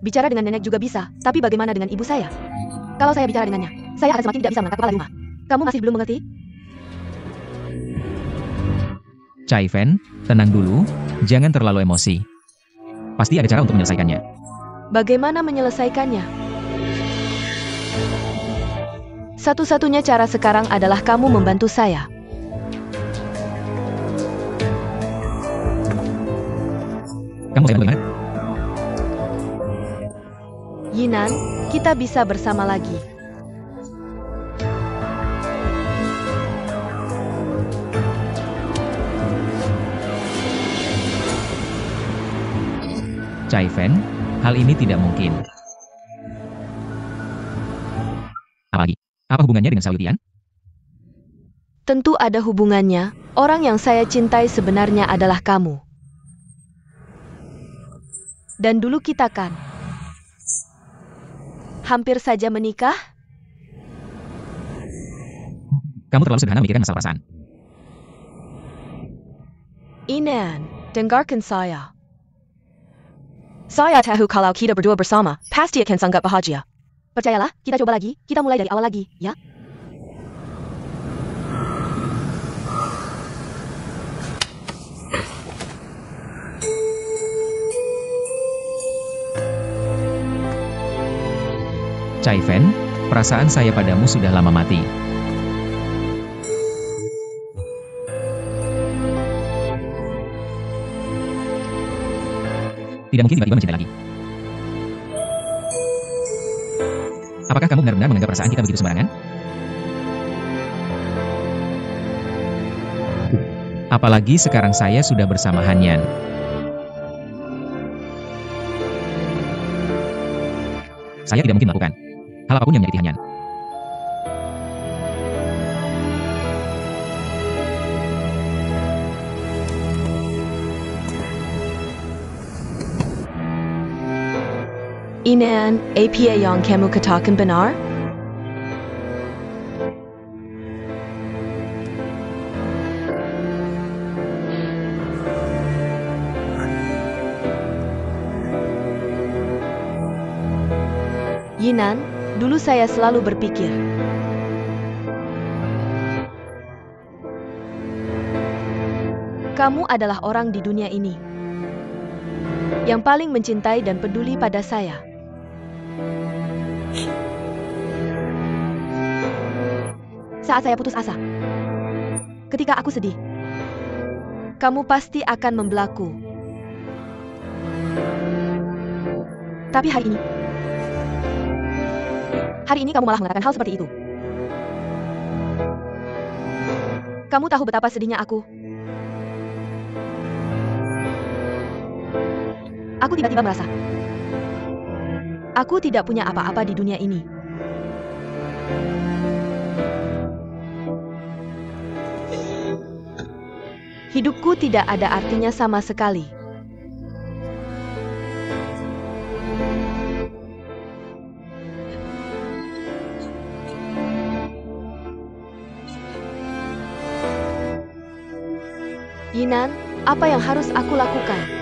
Bicara dengan nenek juga bisa, tapi bagaimana dengan ibu saya? Kalau saya bicara dengannya, saya akan semakin tidak bisa mengangkat kepala di rumah. Kamu masih belum mengerti? Cai Fan, tenang dulu, jangan terlalu emosi. Pasti ada cara untuk menyelesaikannya. Bagaimana menyelesaikannya? Satu-satunya cara sekarang adalah kamu membantu saya. Kamu saya bagaimana? Yinan, kita bisa bersama lagi. Cai Fan, hal ini tidak mungkin. Apalagi? Apa hubungannya dengan Xiao Yubian? Tentu ada hubungannya. Orang yang saya cintai sebenarnya adalah kamu. Dan dulu kita kan hampir saja menikah. Kamu terlalu sederhana memikirkan masalah perasaan. Inan, dengarkan saya. Saya tahu kalau kita berdua bersama, pasti akan sangat bahagia. Percayalah, kita coba lagi, kita mulai dari awal lagi, ya? Cai Fan, perasaan saya padamu sudah lama mati. Tidak mungkin tiba-tiba mencintai lagi. Apakah kamu benar-benar menganggap perasaan kita begitu sembarangan? Apalagi sekarang saya sudah bersama Hanyan. Saya tidak mungkin melakukan hal apapun yang menyakiti Hanyan. Inan, apa yang kamu katakan benar? Yinan, dulu saya selalu berpikir Kamu adalah orang di dunia ini yang paling mencintai dan peduli pada saya. Saat saya putus asa, ketika aku sedih, kamu pasti akan membelaku. Tapi hari ini kamu malah mengatakan hal seperti itu. Kamu tahu betapa sedihnya aku. Aku tiba-tiba merasa aku tidak punya apa-apa di dunia ini. Hidupku tidak ada artinya sama sekali. Yinan, apa yang harus aku lakukan?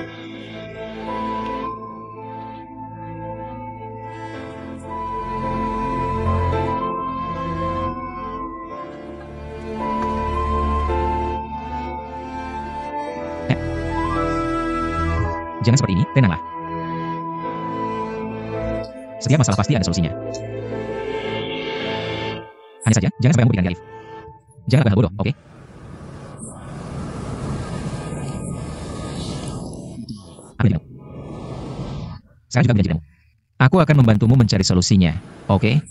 Jangan seperti ini, tenanglah. Setiap masalah pasti ada solusinya. Hanya saja, jangan sampai kamu pikiran negatif. Jangan berhal bodoh, oke? Aku tidak. Sekarang juga menjanjikanmu. Aku akan membantumu mencari solusinya, oke?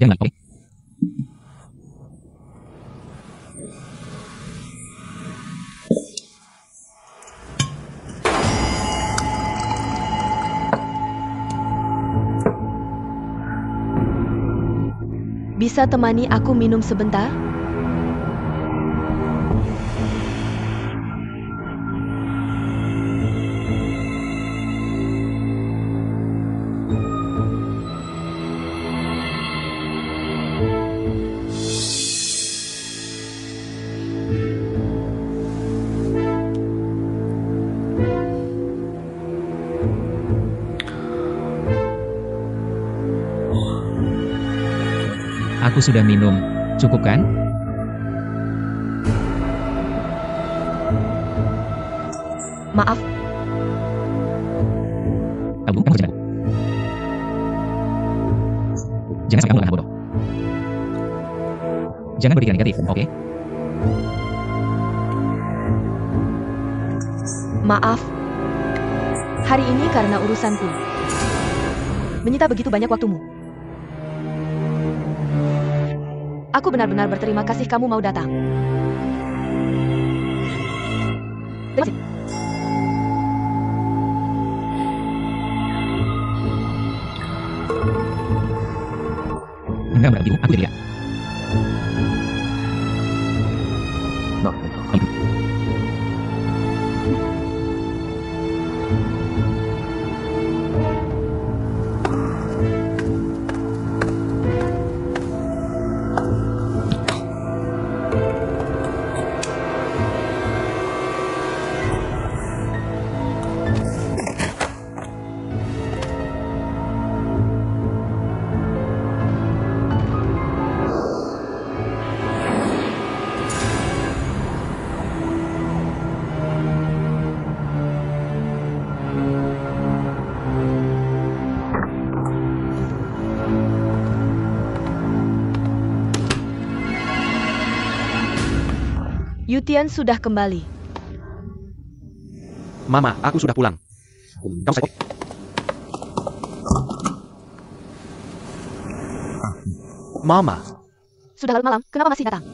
Jangan, oke? Bisa temani aku minum sebentar? Aku sudah minum, cukup kan? Maaf, Kamu kerjakan aku. Jangan sampai kamu berhal bodoh. Jangan berpikiran negatif, oke? maaf. Hari ini karena urusanku menyita begitu banyak waktumu. Aku benar-benar berterima kasih kamu mau datang. Terima kasih. Enggak berarti aku tidak. Yutian sudah kembali. Mama, aku sudah pulang. Kamu sakit? Mama, Sudah larut malam, kenapa masih datang?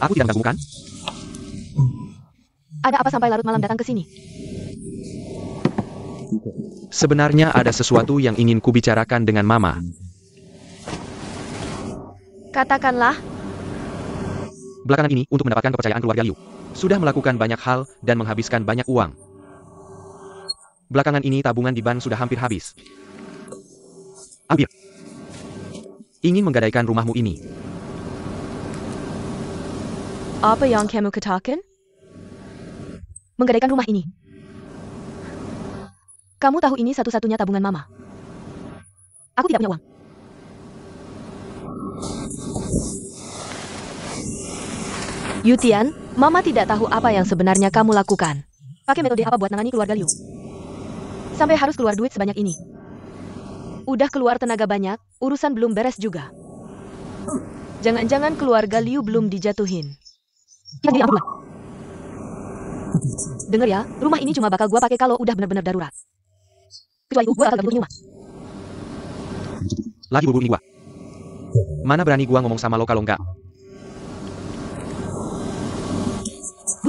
aku tidak mengganggu kan? Ada apa sampai larut malam datang ke sini? Sebenarnya ada sesuatu yang ingin kubicarakan dengan Mama. Katakanlah, Belakangan ini, untuk mendapatkan kepercayaan keluarga Liu, sudah melakukan banyak hal dan menghabiskan banyak uang. Belakangan ini tabungan di bank sudah hampir habis. Hampir. Ingin menggadaikan rumahmu ini. Apa yang kamu katakan? Menggadaikan rumah ini. Kamu tahu ini satu-satunya tabungan Mama. Aku tidak punya uang. Yutian, Mama tidak tahu apa yang sebenarnya kamu lakukan. Pakai metode apa buat nangani keluarga Liu? Sampai harus keluar duit sebanyak ini. Udah keluar tenaga banyak, urusan belum beres juga. Jangan-jangan keluarga Liu belum dijatuhin. Kita jadi berdua. Dengar ya, rumah ini cuma bakal gua pakai kalau udah benar-benar darurat. Kecuali itu, gua bakal gabut nyuma. Lagi buru-buru ini gua. Mana berani gua ngomong sama lo kalau enggak?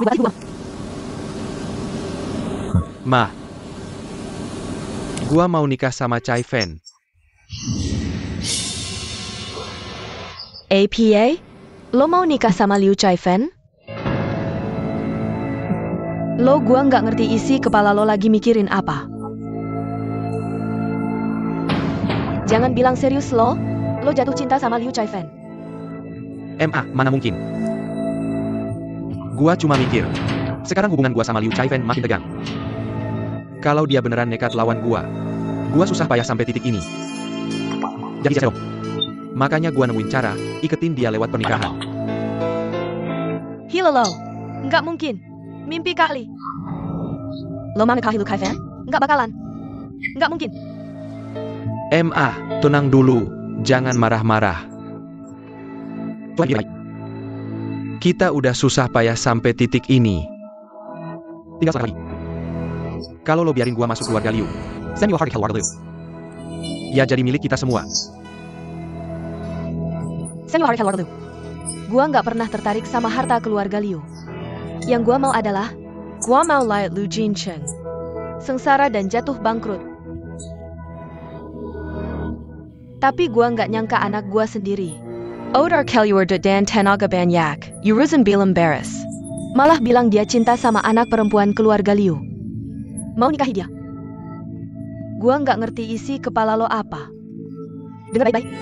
Balik gua. Ma. Gua mau nikah sama Chai Fen. APA? Lo mau nikah sama Liu Chai Fen? Lo gua nggak ngerti isi kepala lo lagi mikirin apa. Jangan bilang serius lo jatuh cinta sama Liu Chai Fen. Mana mungkin? Gua cuma mikir. Sekarang hubungan gua sama Liu Chai Fen makin tegang. Kalau dia beneran nekat lawan gua susah payah sampai titik ini. Jadi saya dong. Makanya gua nemuin cara, iketin dia lewat pernikahan. Hilo lo, nggak mungkin. Mimpi kali. Lo mau nikahi Liu Chai Fen? Nggak bakalan. Nggak mungkin. Tenang dulu, jangan marah-marah. Kita udah susah payah sampai titik ini. Tinggal sekali lagi. Kalau lo biarin gua masuk keluarga Liu, send your heart to keluarga Liu. Ya jadi milik kita semua. Send your heart to keluarga Liu. Gua nggak pernah tertarik sama harta keluarga Liu. Yang gua mau adalah, gua mau lihat Liu Jincheng sengsara dan jatuh bangkrut. Tapi gua nggak nyangka anak gua sendiri. Odar Kelur dan tenaga banyak, Yuruzen bilang beres. Malah bilang dia cinta sama anak perempuan keluarga Liu. Mau nikahi dia. Gua nggak ngerti isi kepala lo apa. Dengar baik-baik.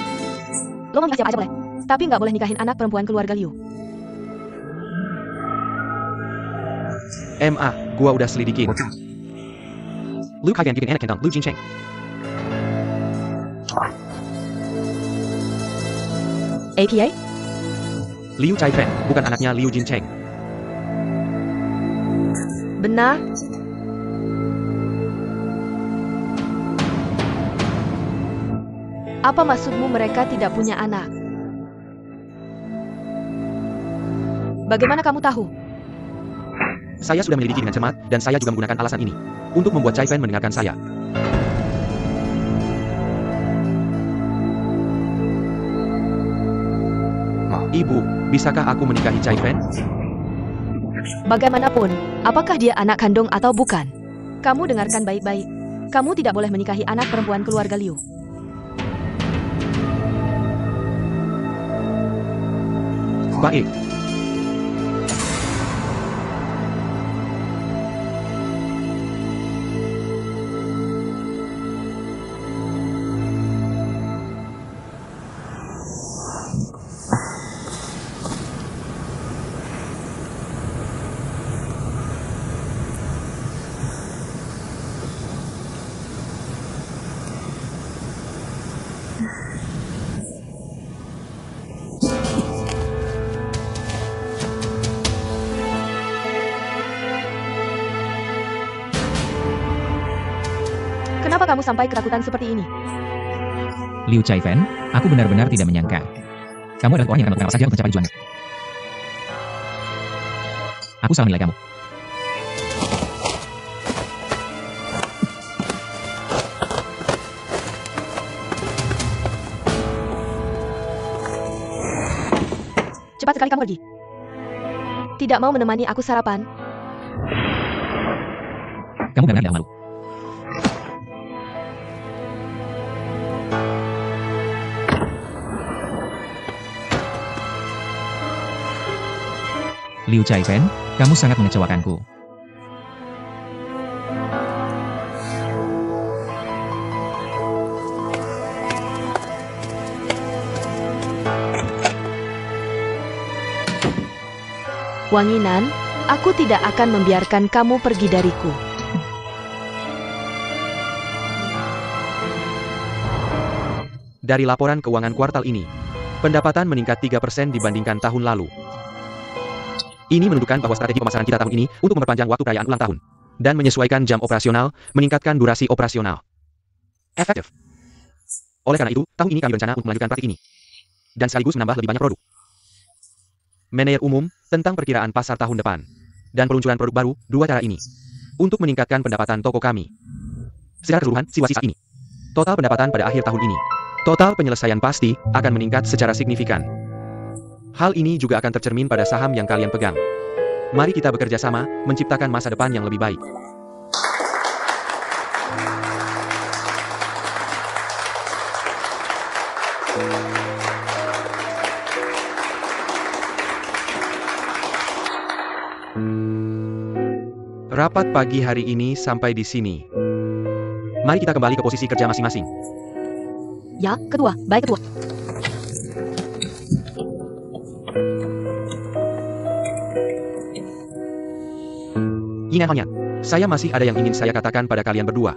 Lo mau nikah siapa aja boleh, tapi nggak boleh nikahin anak perempuan keluarga Liu. Gua udah selidikin. Liu Kaiyan bikin enak tentang Liu Jincheng. APA? Liu Chai Fen, bukan anaknya Liu Jincheng. Benar? Apa maksudmu mereka tidak punya anak? Bagaimana kamu tahu? Saya sudah menyelidiki dengan cermat, dan saya juga menggunakan alasan ini untuk membuat Chai Fen mendengarkan saya. Ibu, bisakah aku menikahi Chai Fen? Bagaimanapun, apakah dia anak kandung atau bukan? Kamu dengarkan baik-baik. Kamu tidak boleh menikahi anak perempuan keluarga Liu. Baik. Kenapa kamu sampai ketakutan seperti ini? Liu Chai Fen, aku benar-benar tidak menyangka. Kamu adalah orang yang akan berkenal saja untuk mencapai tujuanmu. Aku salah menilai kamu. Cepat sekali kamu pergi. Tidak mau menemani aku sarapan. Kamu benar-benar tidak malu. Liu Chai Fen, kamu sangat mengecewakanku. Wanginan, aku tidak akan membiarkan kamu pergi dariku. Dari laporan keuangan kuartal ini, pendapatan meningkat 3% dibandingkan tahun lalu. Ini menunjukkan bahwa strategi pemasaran kita tahun ini untuk memperpanjang waktu perayaan ulang tahun dan menyesuaikan jam operasional, meningkatkan durasi operasional. Efektif. Oleh karena itu, tahun ini kami berencana untuk melanjutkan praktik ini dan sekaligus menambah lebih banyak produk. Manajer umum tentang perkiraan pasar tahun depan dan peluncuran produk baru, dua cara ini untuk meningkatkan pendapatan toko kami. Secara keseluruhan, situasi saat ini. Total pendapatan pada akhir tahun ini. Total penyelesaian pasti akan meningkat secara signifikan. Hal ini juga akan tercermin pada saham yang kalian pegang. Mari kita bekerja sama, menciptakan masa depan yang lebih baik. Rapat pagi hari ini sampai di sini. Mari kita kembali ke posisi kerja masing-masing. Ya, ketua. Baik, ketua. Ini halnya. Saya masih ada yang ingin saya katakan pada kalian berdua.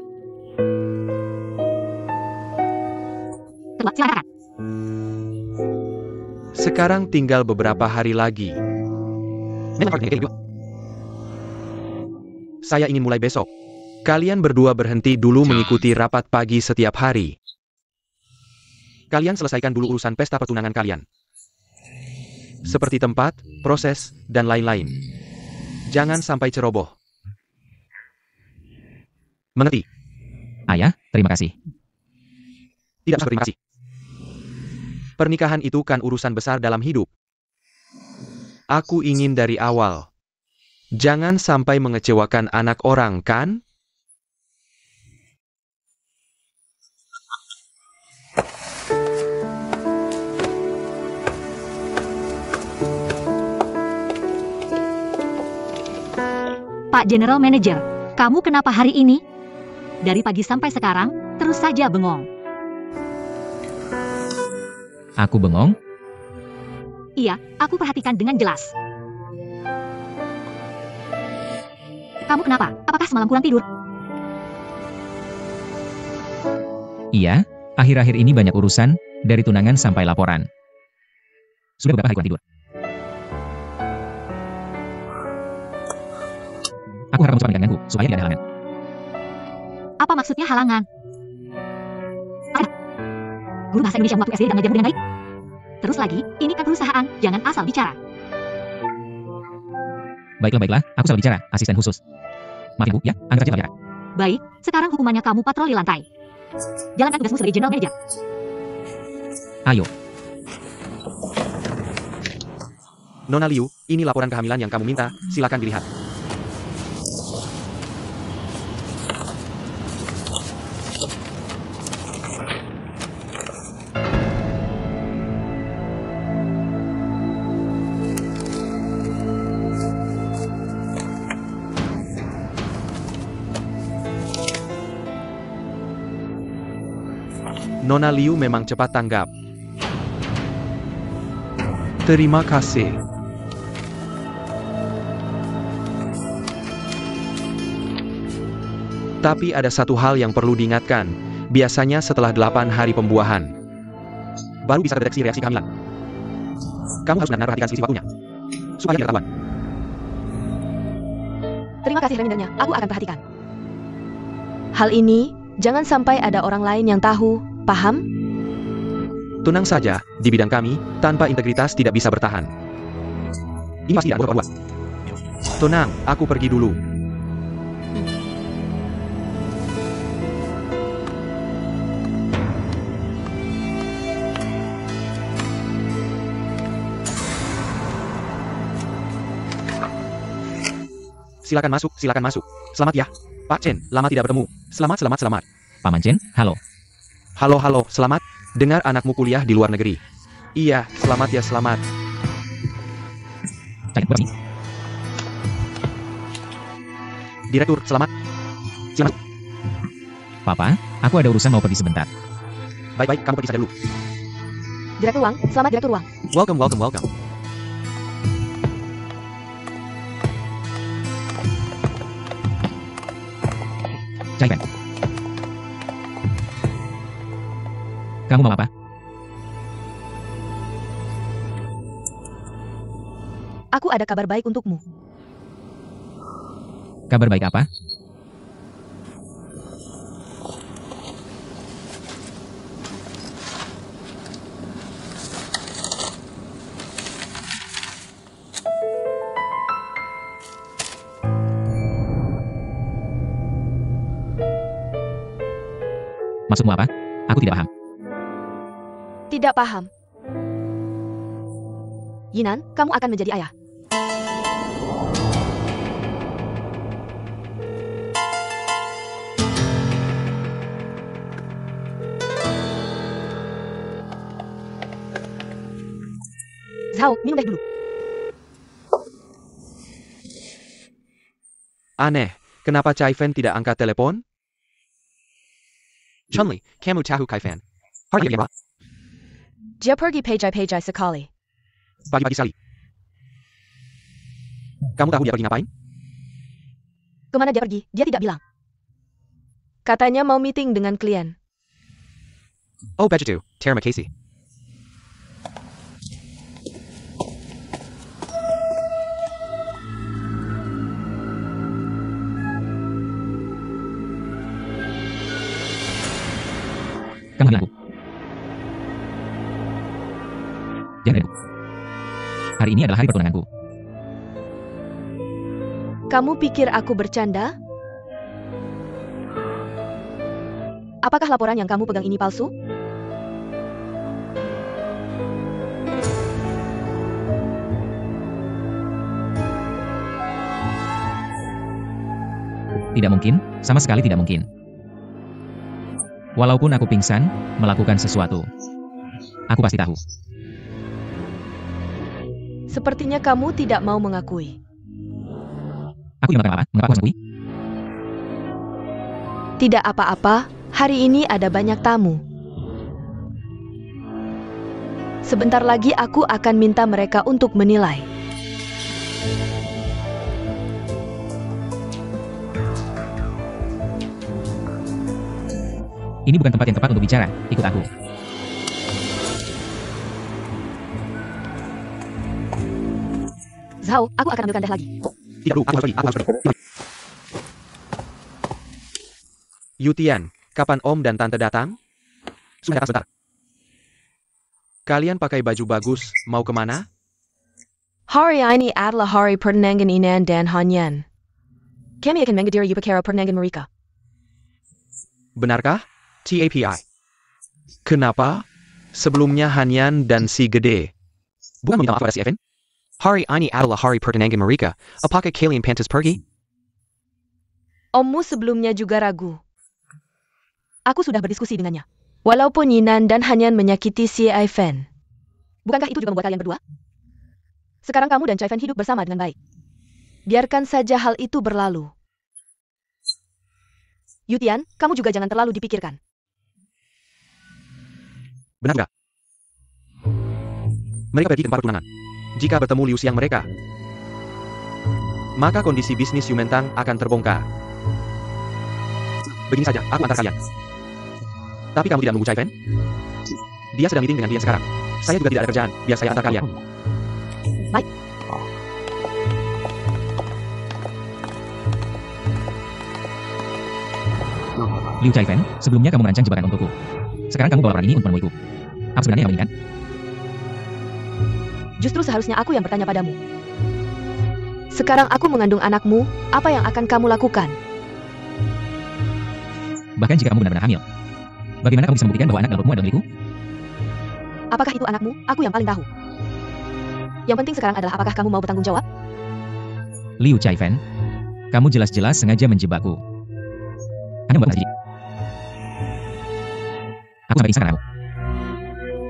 Ketua, silakan. Sekarang tinggal beberapa hari lagi. Saya ingin mulai besok. Kalian berdua berhenti dulu mengikuti rapat pagi setiap hari. Kalian selesaikan dulu urusan pesta pertunangan kalian. Seperti tempat, proses, dan lain-lain. Jangan sampai ceroboh. Mengerti? Ayah, terima kasih. Tidak usah berterima kasih. Pernikahan itu kan urusan besar dalam hidup. Aku ingin dari awal. Jangan sampai mengecewakan anak orang, kan? Pak General Manager, kamu kenapa hari ini? Dari pagi sampai sekarang, terus saja bengong. Aku bengong? Iya, aku perhatikan dengan jelas. Kamu kenapa? Apakah semalam kurang tidur? Iya, akhir-akhir ini banyak urusan, dari tunangan sampai laporan. Sudah beberapa hari kurang tidur. Aku harap kamu cepat meninggalkanku, supaya tidak ada halangan. Apa maksudnya halangan? Guru bahasa Indonesia waktu SD tidak mengajar dengan baik. Terus lagi, ini kan perusahaan, jangan asal bicara. Baiklah, aku salah bicara, asisten khusus. Maaf Bu, ya, anggap saja bicara. Baik, sekarang hukumannya kamu patroli lantai. Jalankan tugasmu sebagai General Manager. Ayo, Nona Liu, ini laporan kehamilan yang kamu minta, silakan dilihat. Nona Liu memang cepat tanggap. Terima kasih. Tapi ada satu hal yang perlu diingatkan. Biasanya setelah 8 hari pembuahan, baru bisa terdeteksi reaksi kehamilan. Kamu harus benar-benar perhatikan selisih waktunya, supaya tidak ketahuan. Terima kasih remindernya, aku akan perhatikan. Hal ini, jangan sampai ada orang lain yang tahu, paham? Tenang saja, di bidang kami, tanpa integritas tidak bisa bertahan. Ini pasti tidak buat. Tenang, aku pergi dulu. Silakan masuk, silakan masuk. Selamat ya, Pak Chen, lama tidak bertemu. Selamat. Paman Chen, halo. Halo, selamat. Dengar anakmu kuliah di luar negeri. Iya, selamat ya, selamat. Direktur, selamat. Selamat. Papa, aku ada urusan mau pergi sebentar. Baik, kamu pergi saja dulu. Direktur Wang, selamat Direktur Wang. Welcome. Chai Fan. Kamu mau apa? Aku ada kabar baik untukmu. Kabar baik apa? Maksudmu apa? Aku tidak paham. Tidak paham. Yinan, kamu akan menjadi ayah. Zhao, minum teh dulu. Aneh, kenapa Chai Fan tidak angkat telepon? Chunli, kamu tahu Kai Fan? Hari ini apa? Dia pergi pejai-pejai sekali. Pagi-pagi sekali. Kamu tahu dia pergi ngapain? Kemana dia pergi? Dia tidak bilang. Katanya mau meeting dengan klien. Oh, begitu. Terima kasih. Kamu hamil aku. Jangan ragu. Hari ini adalah hari pertunanganku. Kamu pikir aku bercanda? Apakah laporan yang kamu pegang ini palsu? Tidak mungkin, sama sekali tidak mungkin. Walaupun aku pingsan, melakukan sesuatu. Aku pasti tahu. Sepertinya kamu tidak mau mengakui. Aku yang melakukan apa? Mengapa aku harus mengakui? Tidak apa-apa, hari ini ada banyak tamu. Sebentar lagi aku akan minta mereka untuk menilai. Ini bukan tempat yang tepat untuk bicara. Ikut aku. Zhao, aku akan ambilkan teh lagi. Tidak dulu, aku harus pergi. Yutian, kapan Om dan Tante datang? Sudah datang sebentar. Kalian pakai baju bagus, mau kemana? Hari ini adalah hari pertunangan Inan dan Hanyan. Kami akan menghadiri upacara pertunangan mereka. Benarkah? TAPI. Kenapa? Sebelumnya Hanyan dan si Gede. Bukan meminta maaf pada si Evan? Hari ini adalah hari pertunangan mereka. Apakah kalian pantas pergi? Ommu sebelumnya juga ragu. Aku sudah berdiskusi dengannya. Walaupun Yinan dan Hanyan menyakiti si Ivan. Bukankah itu juga membuat kalian berdua? Sekarang kamu dan Chai Fan hidup bersama dengan baik. Biarkan saja hal itu berlalu. Yutian, kamu juga jangan terlalu dipikirkan. Benar nggak? Mereka pergi ke tempat pertunangan. Jika bertemu Liu Xiang mereka, maka kondisi bisnis Yumentang akan terbongkar. Begini saja, aku antar kalian. Tapi kamu tidak menunggu Chai Fan? Dia sedang meeting dengan dia sekarang. Saya juga tidak ada kerjaan, biar saya antar kalian. Baik. Liu Chai Fan, sebelumnya kamu merancang jebakan untukku. Sekarang kamu bawa orang ini untuk menemuiku. Apa sebenarnya yang kamu inginkan? Justru seharusnya aku yang bertanya padamu. Sekarang aku mengandung anakmu, apa yang akan kamu lakukan? Bahkan jika kamu benar-benar hamil. Bagaimana kamu bisa membuktikan bahwa anak dalam perutmu adalah milikku? Apakah itu anakmu? Aku yang paling tahu. Yang penting sekarang adalah apakah kamu mau bertanggung jawab? Liu Chai Fan, kamu jelas-jelas sengaja menjebakku. Anda membuat jijik. Aku sampai pingsan karena kamu.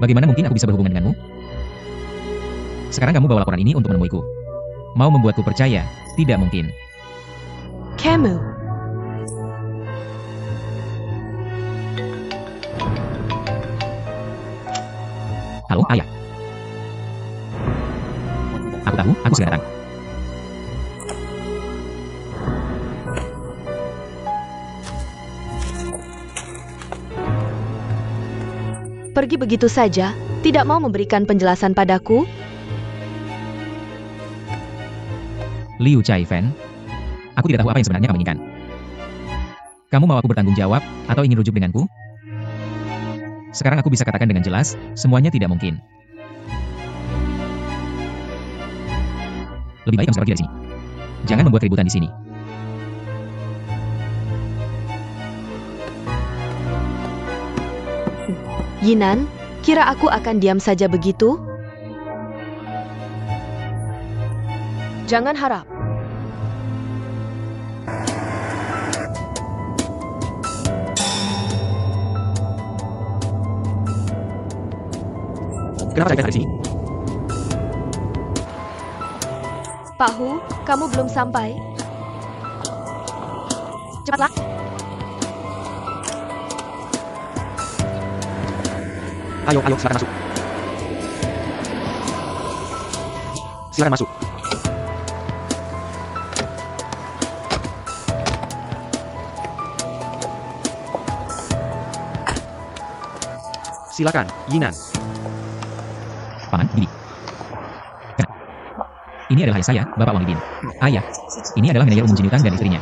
Bagaimana mungkin aku bisa berhubungan denganmu? Sekarang kamu bawa laporan ini untuk menemuiku. Mau membuatku percaya? Tidak mungkin. Kamu. Halo, ayah. Aku tahu, aku segera datang. Pergi begitu saja, tidak mau memberikan penjelasan padaku? Liu Chaifen, aku tidak tahu apa yang sebenarnya kamu inginkan. Kamu mau aku bertanggung jawab, atau ingin rujuk denganku? Sekarang aku bisa katakan dengan jelas, semuanya tidak mungkin. Lebih baik kamu pergi dari sini. Jangan membuat keributan di sini. Yinan, kira aku akan diam saja begitu? Jangan harap. Kenapa saya ada di sini? Pak Hu, kamu belum sampai? Cepatlah. Ayo, silakan masuk. Silakan masuk. Silakan, Yinan. Paman, Bibi. Ini adalah ayah saya, Bapak Wang Libin. Ayah, ini adalah manajer umum Jin Yutang dan istrinya.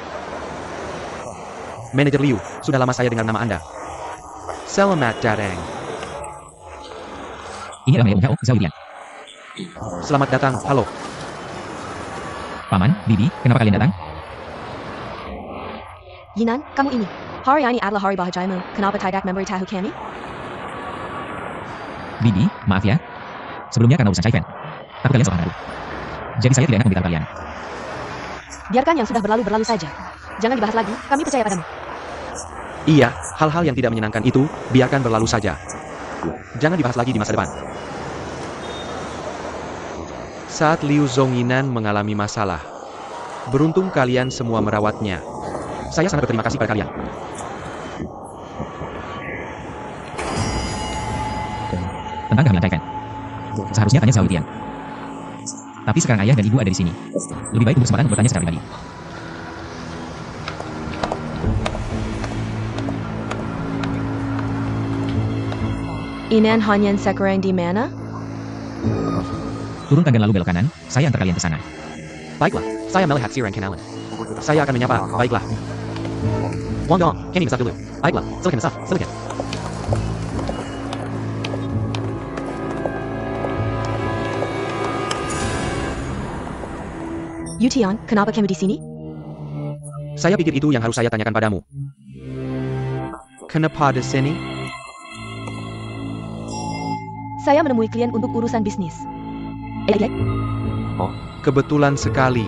Manajer Liu, sudah lama saya dengar nama Anda. Selamat datang. Ini adalah manajer Hao, Zhao Lian. Selamat datang, halo. Paman, Bibi, kenapa kalian datang? Yinan, kamu ini. Hari ini adalah hari bahagiamu, kenapa tidak memberi tahu kami? Bibi, maaf ya. Sebelumnya karena urusan Chaifen. Tapi kalian seorang ragu. Jadi saya tidak enak memberitahu kalian. Biarkan yang sudah berlalu saja. Jangan dibahas lagi, kami percaya padamu. Iya, hal-hal yang tidak menyenangkan itu, biarkan berlalu saja. Jangan dibahas lagi di masa depan. Saat Liu Zhongyinan mengalami masalah, beruntung kalian semua merawatnya. Saya sangat berterima kasih pada kalian. Tentang kehamilan Chaifen. Seharusnya tanya Zhao Lian. Tapi sekarang ayah dan ibu ada di sini. Lebih baik untuk kesempatan bertanya secara pribadi. Inan Hanyan sekarang di mana? Turun tangga lalu belok kanan, saya antar kalian ke sana. Baiklah, saya melihat Sirang Kenalan. Saya akan menyapa, baiklah. Wang Dong, Kenny Mesaf dulu. Baiklah, silakan Mesaf, silakan. Yutian, kenapa kamu di sini? Saya pikir itu yang harus saya tanyakan padamu. Kenapa di sini? Saya menemui klien untuk urusan bisnis. Oh, kebetulan sekali.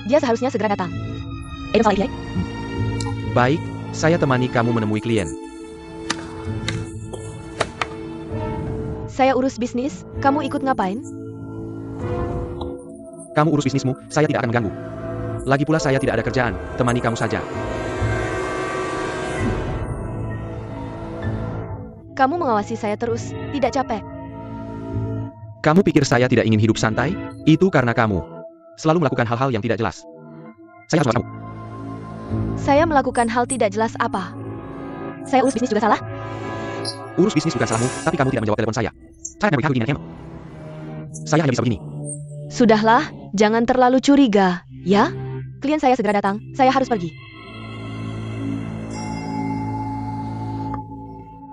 Dia seharusnya segera datang. Baik, saya temani kamu menemui klien. Saya urus bisnis, kamu ikut ngapain? Kamu urus bisnismu, saya tidak akan mengganggu. Lagi pula saya tidak ada kerjaan, temani kamu saja. Kamu mengawasi saya terus, tidak capek. Kamu pikir saya tidak ingin hidup santai? Itu karena kamu selalu melakukan hal-hal yang tidak jelas. Saya harus kamu. Saya melakukan hal tidak jelas apa? Saya urus bisnis juga salah? Urus bisnis bukan salahmu, tapi kamu tidak menjawab telepon saya. Saya hanya beritahu kamu. Saya hanya bisa begini. Sudahlah, jangan terlalu curiga, ya? Klien saya segera datang, saya harus pergi.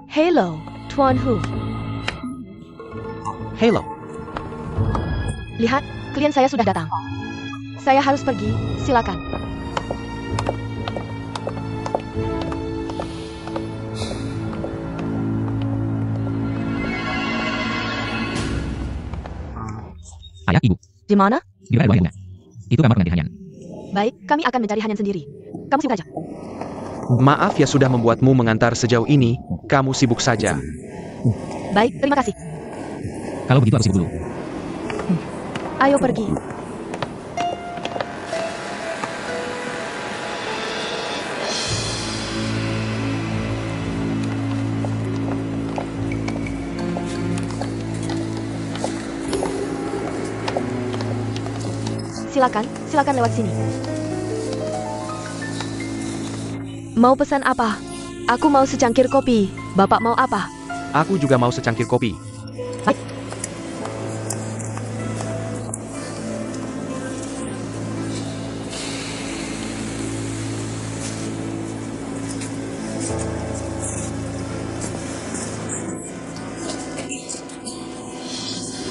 Hello, Tuan Hu. Hello. Lihat, klien saya sudah datang. Saya harus pergi, silakan. Ayah, ibu. Di mana? Di mana ruang bunga? Itu kamar pengganti Hanyan. Baik, kami akan mencari Hanyan sendiri. Kamu sibuk aja. Maaf ya sudah membuatmu mengantar sejauh ini, kamu sibuk saja. Baik, terima kasih. Kalau begitu aku sibuk dulu. Ayo pergi. Silakan lewat sini. Mau pesan apa? Aku mau secangkir kopi. Bapak mau apa? Aku juga mau secangkir kopi. Baik.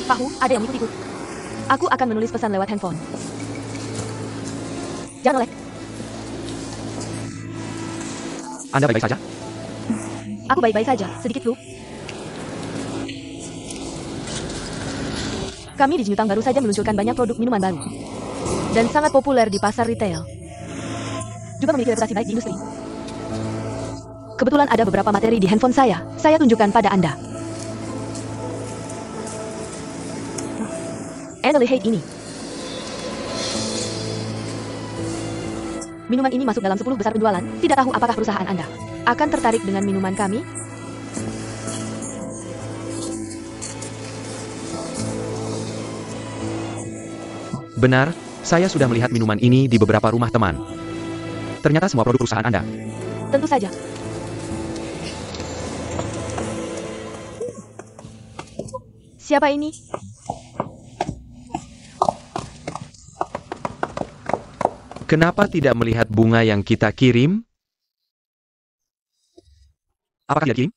Pak Hu, ada yang mengikutiku. Aku akan menulis pesan lewat handphone. Jangan ngelek. Anda baik-baik saja? Aku baik-baik saja, sedikit flu. Kami di Jinyutang baru saja meluncurkan banyak produk minuman baru. Dan sangat populer di pasar retail. Juga memiliki reputasi baik di industri. Kebetulan ada beberapa materi di handphone saya tunjukkan pada Anda. Anda lihat ini. Minuman ini masuk dalam 10 besar penjualan. Tidak tahu apakah perusahaan Anda akan tertarik dengan minuman kami? Benar, saya sudah melihat minuman ini di beberapa rumah teman. Ternyata semua produk perusahaan Anda. Tentu saja. Siapa ini? Kenapa tidak melihat bunga yang kita kirim? Apakah tidak kirim?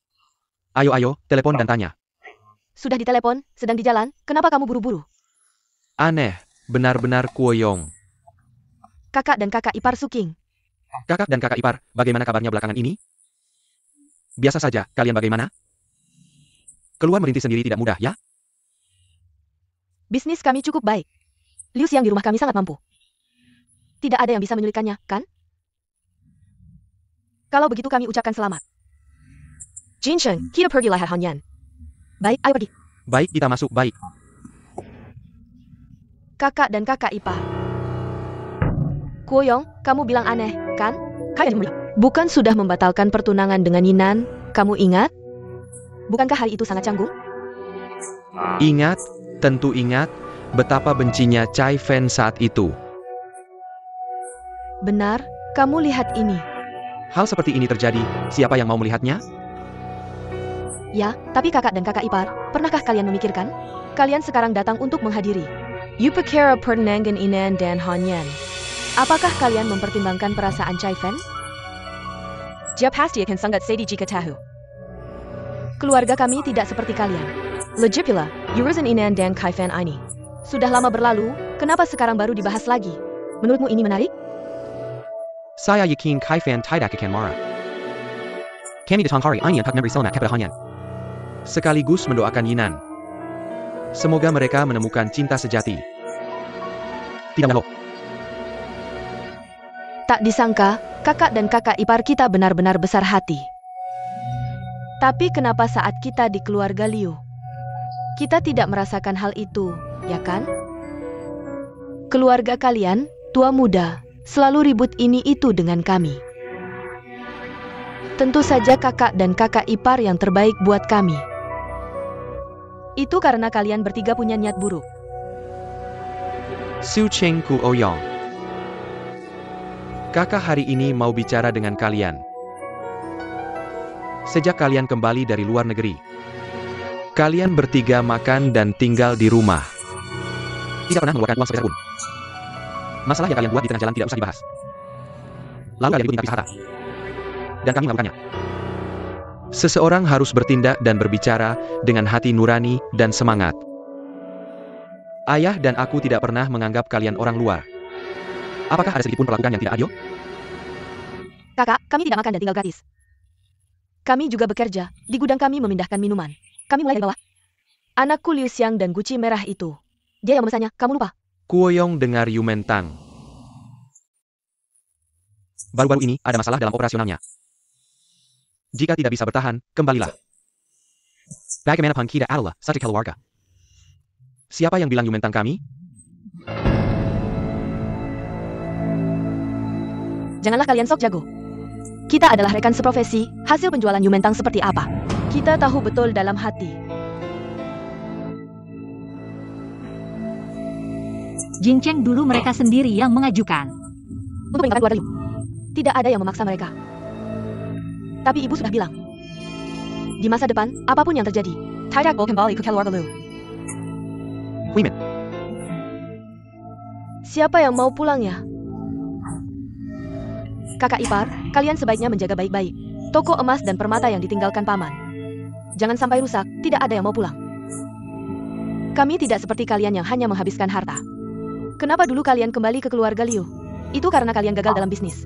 Ayo, telepon dan tanya. Sudah ditelepon, sedang di jalan. Kenapa kamu buru-buru? Aneh, benar-benar Kuoyong. Kakak dan kakak ipar Suking. Kakak dan kakak ipar, bagaimana kabarnya belakangan ini? Biasa saja, kalian bagaimana? Keluar merintis sendiri tidak mudah, ya? Bisnis kami cukup baik. Liu Xiang di rumah kami sangat mampu. Tidak ada yang bisa menyulitkannya, kan? Kalau begitu kami ucapkan selamat. Jin Sheng, kita pergi lihat Hanyan. Baik, ayo pergi. Baik, kita masuk, baik. Kakak dan kakak ipar. Kuoyong, kamu bilang aneh, kan? Bukan sudah membatalkan pertunangan dengan Yinan, kamu ingat? Bukankah hari itu sangat canggung? Ingat, tentu ingat, betapa bencinya Cai Fan saat itu. Benar, kamu lihat ini. Hal seperti ini terjadi, siapa yang mau melihatnya? Ya, tapi kakak dan kakak ipar, pernahkah kalian memikirkan? Kalian sekarang datang untuk menghadiri Upacara Pertunangan Yinan dan Hanyan. Apakah kalian mempertimbangkan perasaan Cai Fan? Dia pasti akan sangat sedih jika tahu. Keluarga kami tidak seperti kalian. Lagi pula, urusan Yinan dan Cai Fan ini sudah lama berlalu, kenapa sekarang baru dibahas lagi? Menurutmu ini menarik? Saya yakin Cai Fan tidak akan marah. Kami ditangkari ini untuk memberi selamat kepada Hanyan. Sekaligus mendoakan Yinan. Semoga mereka menemukan cinta sejati. Tidak bohong. Tak disangka, kakak dan kakak ipar kita benar-benar besar hati. Tapi kenapa saat kita di keluarga Liu, kita tidak merasakan hal itu, ya kan? Keluarga kalian, tua muda, selalu ribut ini itu dengan kami. Tentu saja kakak dan kakak ipar yang terbaik buat kami. Itu karena kalian bertiga punya niat buruk. Su Cheng Kuoyong. Kakak hari ini mau bicara dengan kalian. Sejak kalian kembali dari luar negeri, kalian bertiga makan dan tinggal di rumah. Tidak pernah mengeluarkan uang sepeser pun. Masalah yang kalian buat di tengah jalan tidak usah dibahas. Lalu kalian ribut minta pisah harta. Dan kami melakukannya. Seseorang harus bertindak dan berbicara dengan hati nurani dan semangat. Ayah dan aku tidak pernah menganggap kalian orang luar. Apakah ada sedikitpun perlakuan yang tidak adil? Kakak, kami tidak makan dan tinggal gratis. Kami juga bekerja. Di gudang kami memindahkan minuman. Kami mulai dari bawah. Anakku Liu Xiang dan guci merah itu. Dia yang memesannya, kamu lupa. Kuoyong dengar Yumentang. Baru-baru ini ada masalah dalam operasionalnya. Jika tidak bisa bertahan, kembalilah. Bagaimanapun kita adalah satu keluarga. Siapa yang bilang Yumentang kami? Janganlah kalian sok jago. Kita adalah rekan seprofesi, hasil penjualan Yumentang seperti apa. Kita tahu betul dalam hati. Jin Cheng dulu mereka sendiri yang mengajukan. Untuk meninggalkan keluarga Liu. Tidak ada yang memaksa mereka. Tapi ibu sudah bilang, di masa depan, apapun yang terjadi, tidak boleh kembali ke keluarga Liu. Huimin, Siapa yang mau pulang ya? Kakak ipar, kalian sebaiknya menjaga baik-baik toko emas dan permata yang ditinggalkan paman. Jangan sampai rusak, tidak ada yang mau pulang. Kami tidak seperti kalian yang hanya menghabiskan harta. Kenapa dulu kalian kembali ke keluarga Liu? Itu karena kalian gagal dalam bisnis.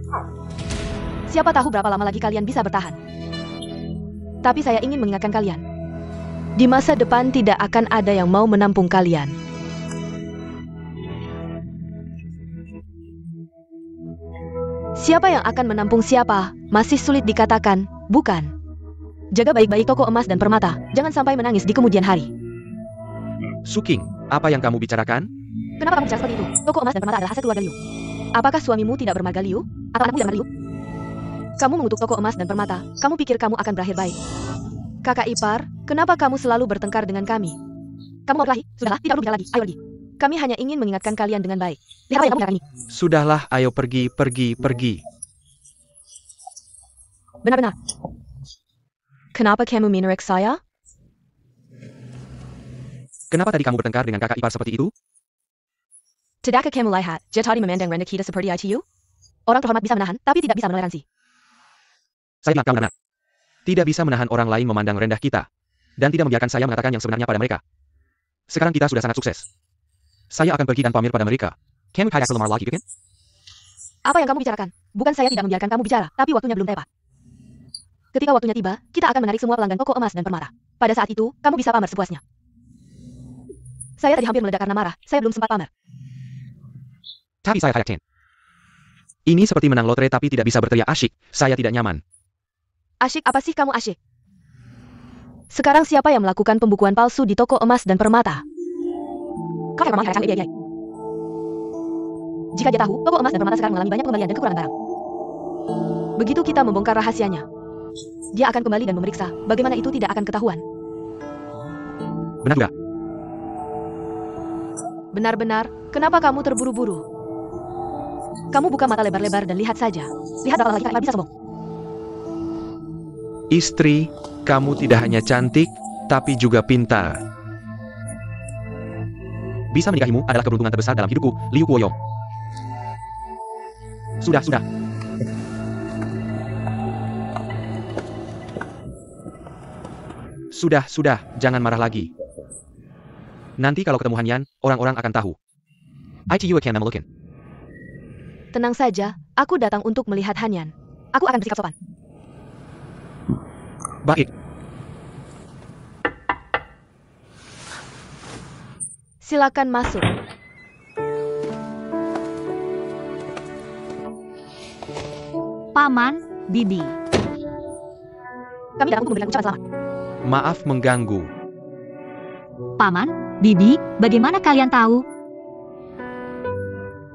Siapa tahu berapa lama lagi kalian bisa bertahan. Tapi saya ingin mengingatkan kalian. Di masa depan tidak akan ada yang mau menampung kalian. Siapa yang akan menampung siapa, masih sulit dikatakan, bukan? Jaga baik-baik toko emas dan permata, jangan sampai menangis di kemudian hari. Suking, apa yang kamu bicarakan? Kenapa kamu bicara seperti itu? Toko emas dan permata adalah aset keluarga Liu. Apakah suamimu tidak bermarga Liu? Atau anakmu yang bermarga Liu? Kamu mengutuk toko emas dan permata, kamu pikir kamu akan berakhir baik. Kakak ipar, kenapa kamu selalu bertengkar dengan kami? Kamu mau berkelahi? Sudahlah, tidak perlu bicara lagi, ayo pergi. Kami hanya ingin mengingatkan kalian dengan baik. Lihat apa yang kamu bicarakan ini. Sudahlah, ayo pergi. Benar-benar. Kenapa kamu menyerang saya? Kenapa tadi kamu bertengkar dengan kakak ipar seperti itu? Tidakkah kamu lihat, dia tadi memandang rendah kita seperti ITU? Orang terhormat bisa menahan, tapi tidak bisa menoleransi. Saya bilang kamu benar. Tidak bisa menahan orang lain memandang rendah kita. Dan tidak membiarkan saya mengatakan yang sebenarnya pada mereka. Sekarang kita sudah sangat sukses. Saya akan pergi dan pamer pada mereka. Kamu kayak kelemar lagi, kan? Apa yang kamu bicarakan? Bukan saya tidak membiarkan kamu bicara, tapi waktunya belum tepat. Ketika waktunya tiba, kita akan menarik semua pelanggan toko emas dan permata. Pada saat itu, kamu bisa pamer sepuasnya. Saya tadi hampir meledak karena marah, saya belum sempat pamer. Tapi saya kayak Chen. Ini seperti menang lotre tapi tidak bisa berteriak asyik. Saya tidak nyaman. Asyik apa sih kamu asyik? Sekarang siapa yang melakukan pembukuan palsu di toko emas dan permata? Kau memang heran ide. Jika dia tahu, toko emas dan permata sekarang mengalami banyak pengembalian dan kekurangan barang. Begitu kita membongkar rahasianya, dia akan kembali dan memeriksa, bagaimana itu tidak akan ketahuan. Benar juga. Benar-benar, kenapa kamu terburu-buru? Kamu buka mata lebar-lebar dan lihat saja. Lihat berapa lagi Kak Iqbal bisa sombong. Istri, kamu tidak hanya cantik, tapi juga pintar. Bisa menikahimu adalah keberuntungan terbesar dalam hidupku, Liu Guoyong. Sudah. Sudah, jangan marah lagi. Nanti kalau ketemu Hanyan, orang-orang akan tahu. ITU akan memelukkan. Tenang saja, aku datang untuk melihat Hanyan. Aku akan bersikap sopan. Baik. Silakan masuk. Paman, Bibi. Kami datang untuk memberikan ucapan selamat. Maaf mengganggu. Paman, Bibi, bagaimana kalian tahu?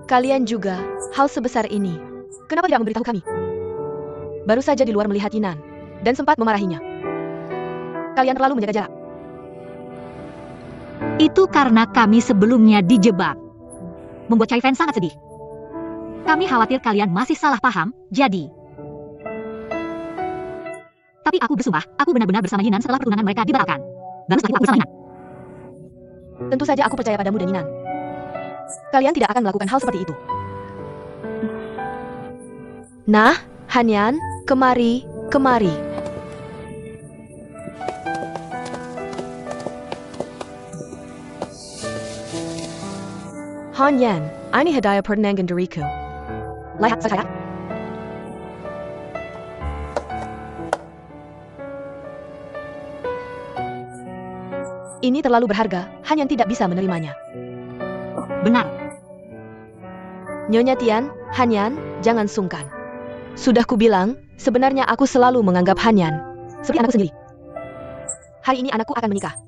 Kalian juga, hal sebesar ini. Kenapa tidak memberitahu kami? Baru saja di luar melihat Yinan, dan sempat memarahinya. Kalian terlalu menjaga jarak. Itu karena kami sebelumnya dijebak. Membuat Chai Fan sangat sedih. Kami khawatir kalian masih salah paham, jadi... Tapi aku bersumpah, aku benar-benar bersama Yinan setelah pertunangan mereka dibatalkan. Baru setelah itu aku bersama Yinan. Tentu saja aku percaya padamu dan Yinan. Kalian tidak akan melakukan hal seperti itu. Nah, Hanyan, kemari. Hanyan, ini hadiah pertunangan dariku. Lihat saya. Ini terlalu berharga, Hanyan tidak bisa menerimanya. Benar. Nyonya Tian, Hanyan, jangan sungkan. Sudah kubilang, sebenarnya aku selalu menganggap Hanyan seperti anakku sendiri. Hari ini anakku akan menikah.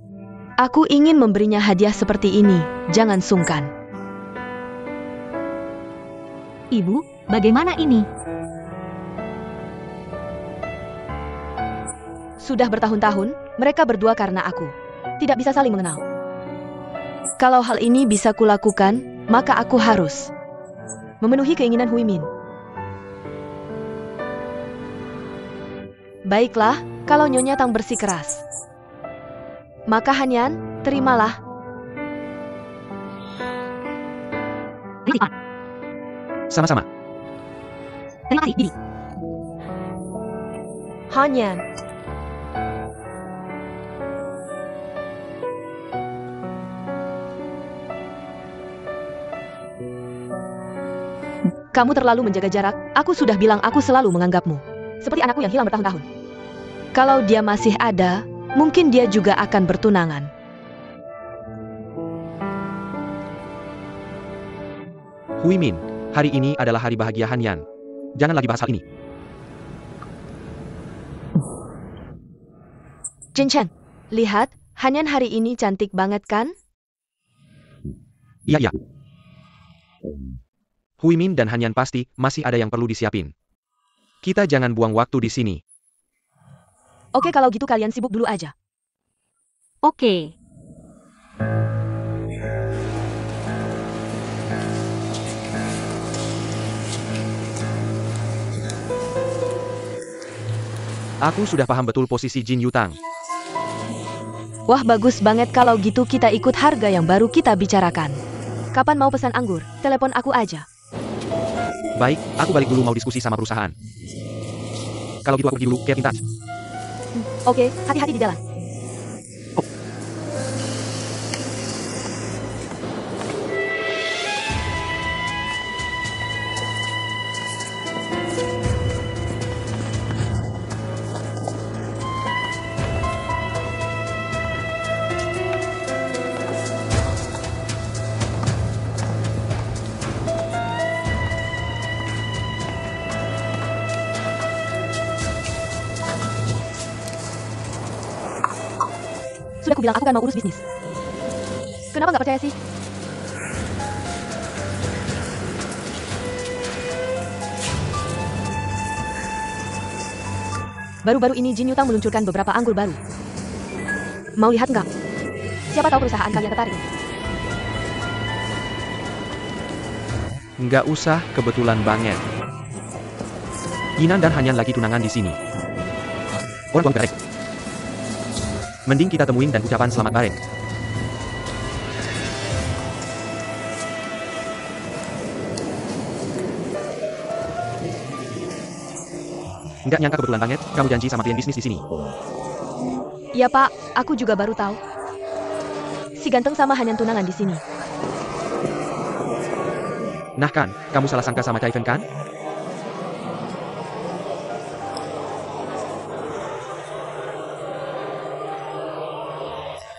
Aku ingin memberinya hadiah seperti ini, jangan sungkan. Ibu, bagaimana ini? Sudah bertahun-tahun, mereka berdua karena aku tidak bisa saling mengenal. Kalau hal ini bisa kulakukan, maka aku harus memenuhi keinginan Huimin. Baiklah, kalau Nyonya Tang bersikeras. Maka Hanyan, terimalah. Terima kasih, Paman. Sama-sama. Terima kasih, Bibi. Hanyan. Kamu terlalu menjaga jarak, aku sudah bilang aku selalu menganggapmu seperti anakku yang hilang bertahun-tahun. Kalau dia masih ada, mungkin dia juga akan bertunangan. Hui Min, hari ini adalah hari bahagia Hanyan. Jangan lagi bahas hal ini. Jin Chen, lihat, Hanyan hari ini cantik banget kan? Iya, iya. Hui Min dan Hanyan pasti masih ada yang perlu disiapin. Kita jangan buang waktu di sini. Oke, kalau gitu kalian sibuk dulu aja. Oke. Aku sudah paham betul posisi Jin Yutang. Wah, bagus banget kalau gitu kita ikut harga yang baru kita bicarakan. Kapan mau pesan anggur? Telepon aku aja. Baik, aku balik dulu mau diskusi sama perusahaan. Kalau gitu aku pergi dulu, keep in touch. Oke, hati-hati di jalan. Sudah kubilang aku kan mau urus bisnis. Kenapa nggak percaya sih? Baru-baru ini Jin Yutang meluncurkan beberapa anggur baru. Mau lihat nggak? Siapa tahu perusahaan kalian tertarik. Nggak usah, kebetulan banget. Yinan dan Hanyan lagi tunangan di sini. Orang tua bareng. Mending kita temuin dan ucapan selamat bareng. Nggak nyangka kebetulan banget, kamu janji sama klien bisnis di sini. Iya Pak, aku juga baru tahu. Si ganteng sama Hanyan tunangan di sini. Nah kan, kamu salah sangka sama Cai Fen kan?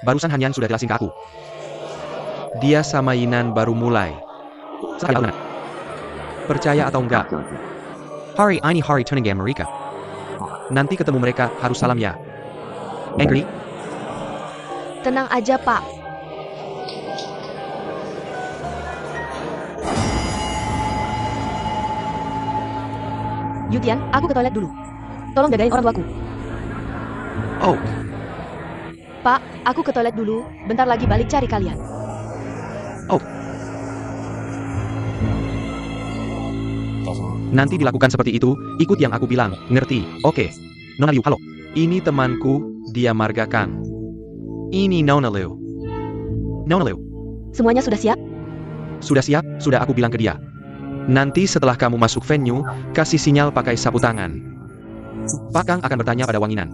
Barusan Hanyan sudah jelasin ke aku. Dia sama Yinan baru mulai. Saya tahu. Percaya atau enggak? Hari ini hari tunangan mereka. Nanti ketemu mereka harus salam ya. Angry? Tenang aja Pak. Yutian, aku ke toilet dulu. Tolong jagain orang tuaku. Oh, Pak, aku ke toilet dulu, bentar lagi balik cari kalian. oh. Nanti dilakukan seperti itu, ikut yang aku bilang, ngerti? Oke. Nona Liu, halo. Ini temanku, dia Marga Kang. Ini Nona Liu. Nona Liu. Semuanya sudah siap? Sudah siap, sudah aku bilang ke dia. Nanti setelah kamu masuk venue, kasih sinyal pakai sapu tangan. Pak Kang akan bertanya pada Wanginan.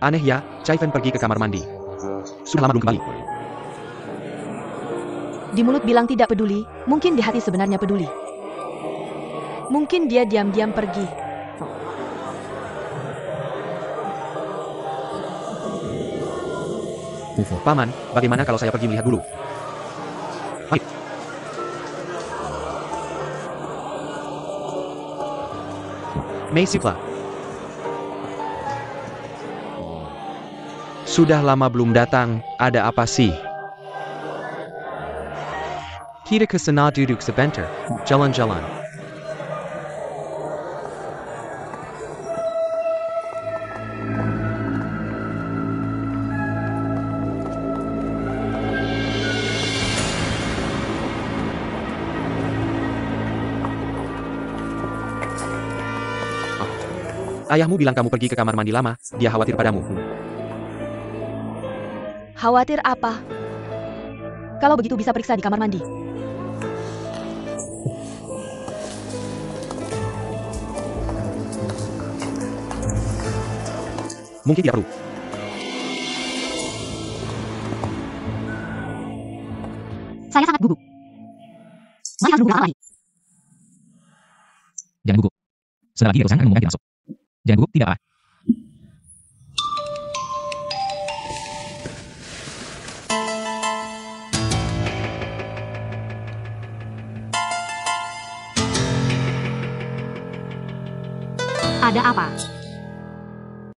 Aneh ya, Cai Fen pergi ke kamar mandi. Sudah lama belum kembali. Di mulut bilang tidak peduli, mungkin di hati sebenarnya peduli. Mungkin dia diam-diam pergi. Paman, bagaimana kalau saya pergi melihat dulu? Ayo. Mei Sipla. Sudah lama belum datang, ada apa sih? Kita ke sana duduk sebentar, jalan-jalan. Ayahmu bilang kamu pergi ke kamar mandi lama, dia khawatir padamu. Khawatir apa? Kalau begitu bisa periksa di kamar mandi. Mungkin tidak perlu. Saya sangat gugup. Mari harus menunggu lama lagi. Jangan gugup. Sebentar lagi Rosang akan mengumumkan kita masuk. Jangan gugup, tidak apa. Ada apa?